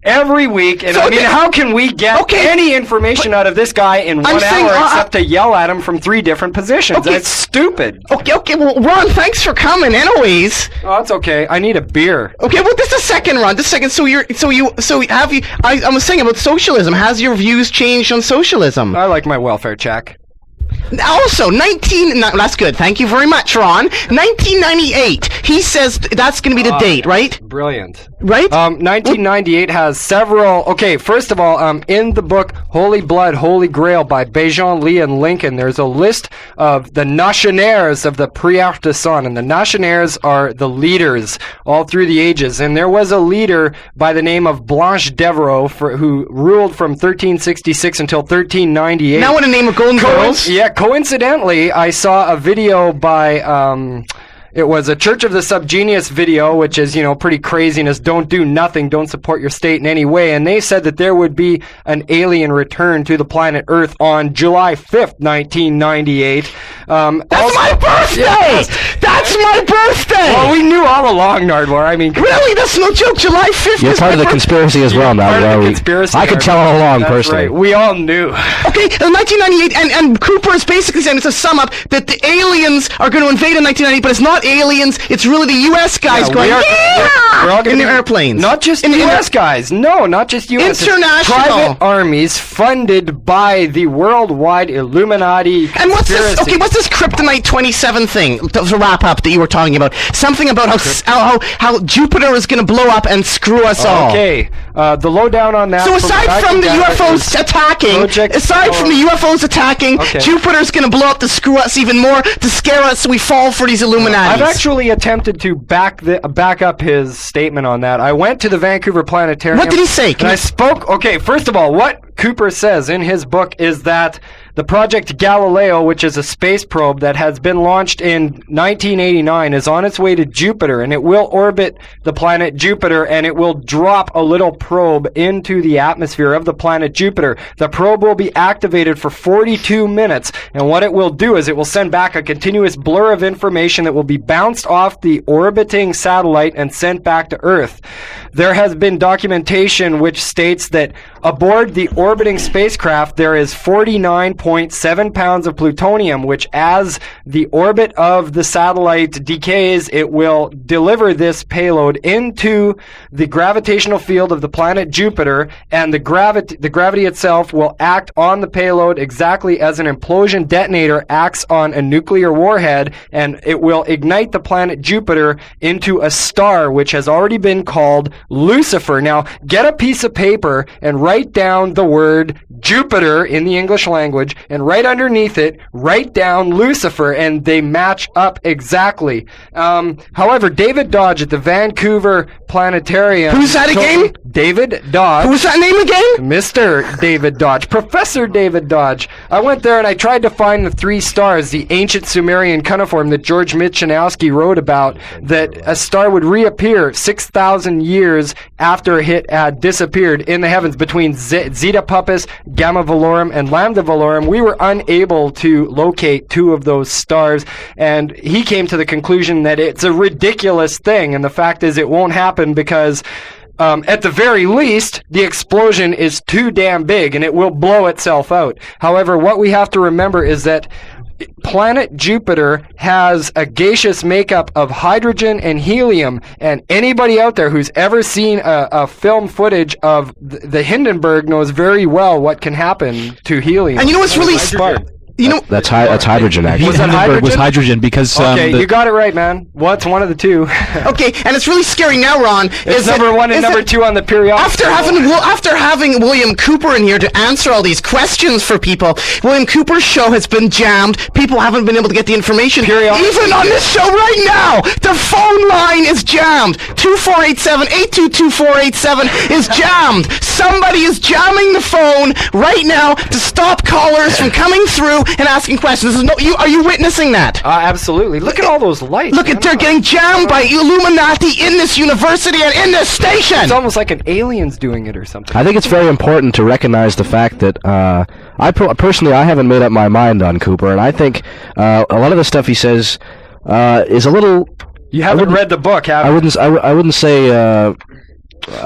every week. And I mean, how can we get any information out of this guy in 1 hour except to yell at him from 3 different positions? That's stupid. Okay, well, Ron, thanks for coming anyways. Oh, that's okay. I need a beer. Okay, well, this is second, Ron. I was saying about socialism. Has your views changed on socialism? I like my welfare check. Also, that's good. Thank you very much, Ron. 1998. He says that's going to be the date, right? Brilliant. Right? 1998 has several... Okay, first of all, in the book Holy Blood, Holy Grail by Béjean, Lee, and Lincoln, there's a list of the Nationaires of the Prière de Sang, and the Nationaires are the leaders all through the ages. And there was a leader by the name of Blanche Devereaux who ruled from 1366 until 1398. Now in the name of Golden Girls? Yeah, coincidentally, I saw a video by It was a Church of the Subgenius video, which is, pretty craziness. Don't do nothing. Don't support your state in any way. And they said that there would be an alien return to the planet Earth on July 5th, 1998. That's my birthday! Yes. That's my birthday! Well, we knew all along, Nardwaur. I mean, really? That's no joke. July 5th You're is part my of the birthday. conspiracy as well, part of now. the conspiracy, I could Nardwaur. tell all along, That's personally. right. We all knew. Okay, in 1998, and Cooper is basically saying, it's a sum up, that the aliens are going to invade in 1998, but it's not aliens, it's really the U.S. guys going, we're all gonna in be- their airplanes. Not just In the U.S. guys. No, not just U.S. International. Private armies funded by the worldwide Illuminati And what's this? conspiracy. Okay, what's this Kryptonite 27 thing to wrap up that you were talking about? Something about how Jupiter is going to blow up and screw us all. Okay, the lowdown on that. So aside from the UFOs attacking, Okay. Jupiter's going to blow up to screw us even more, to scare us so we fall for these Illuminati. I've actually attempted to back up his statement on that. I went to the Vancouver Planetarium. What did he say? And I spoke. Okay, first of all, what Cooper says in his book is that the Project Galileo, which is a space probe that has been launched in 1989, is on its way to Jupiter, and it will orbit the planet Jupiter, and it will drop a little probe into the atmosphere of the planet Jupiter. The probe will be activated for 42 minutes, and what it will do is it will send back a continuous blur of information that will be bounced off the orbiting satellite and sent back to Earth. There has been documentation which states that aboard the orbiting spacecraft there is 49.7 pounds of plutonium, which as the orbit of the satellite decays, it will deliver this payload into the gravitational field of the planet Jupiter, and the gravity itself will act on the payload exactly as an implosion detonator acts on a nuclear warhead, and it will ignite the planet Jupiter into a star which has already been called Lucifer. Now, get a piece of paper and write down the word Jupiter in the English language, and right underneath it, write down Lucifer, and they match up exactly. However, David Dodge at the Vancouver Planetarium... Who's that again? David Dodge. Who's that name again? Mr. David Dodge. Professor David Dodge. I went there and I tried to find the 3 stars, the ancient Sumerian cuneiform that George Michalowski wrote about, that a star would reappear 6,000 years after it had disappeared in the heavens between Zeta Puppis, Gamma Velorum, and Lambda Velorum. We were unable to locate 2 of those stars, and he came to the conclusion that it's a ridiculous thing, and the fact is it won't happen because at the very least, the explosion is too damn big and it will blow itself out. However, what we have to remember is that planet Jupiter has a gaseous makeup of hydrogen and helium, and anybody out there who's ever seen a film footage of the Hindenburg knows very well what can happen to helium. And you know what's really smart? You know, That's hydrogen, actually. Was that Hindenburg was hydrogen? hydrogen because Okay, you got it right, man. What's one of the 2? okay, and it's really scary now, Ron. It's number 1 and number 2 on the periodic. After having William Cooper in here to answer all these questions for people, William Cooper's show has been jammed. People haven't been able to get the information. Even on this show right now, the phone line is jammed. 2487-822-487 is jammed. Somebody is jamming the phone right now to stop callers from coming through and asking questions. Are you witnessing that? Absolutely. Look at all those lights. Look at, they're getting jammed by Illuminati in this university and in this station. It's almost like an alien's doing it or something. I think it's very important to recognize the fact that personally I haven't made up my mind on Cooper, and I think a lot of the stuff he says is a little. You haven't read the book, have you? I wouldn't say.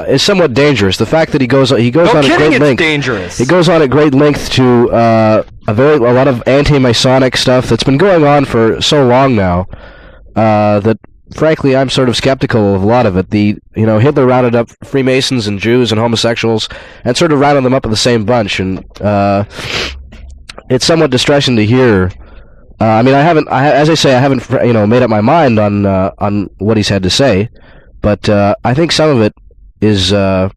Is somewhat dangerous. The fact that he goes on at great length. Dangerous. He goes on at great length to a lot of anti-Masonic stuff that's been going on for so long now that frankly I'm sort of skeptical of a lot of it. Hitler rounded up Freemasons and Jews and homosexuals and sort of rounded them up in the same bunch, and it's somewhat distressing to hear. I haven't made up my mind on what he's had to say, but I think some of it is a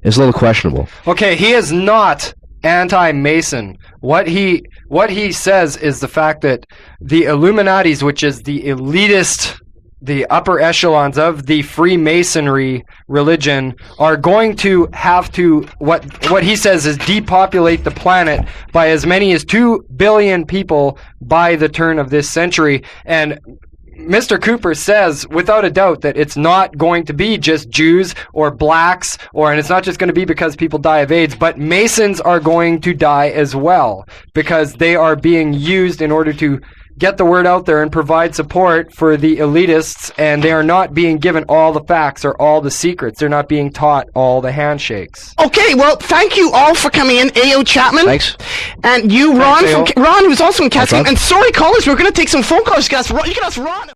little questionable. Okay, he is not anti-Mason. What he says is the fact that the Illuminatis, which is the elitist the upper echelons of the Freemasonry religion are going to have to, what he says is depopulate the planet by as many as 2 billion people by the turn of this century. And Mr. Cooper says, without a doubt, that it's not going to be just Jews or blacks, and it's not just going to be because people die of AIDS, but Masons are going to die as well, because they are being used in order to get the word out there and provide support for the elitists, and they are not being given all the facts or all the secrets. They're not being taught all the handshakes. Okay, well, thank you all for coming in. A.O. Chapman. Thanks. And you, Ron, Thanks, Ron, who's also in Cascade. Ron. And sorry, callers, we're going to take some phone calls. You can ask Ron.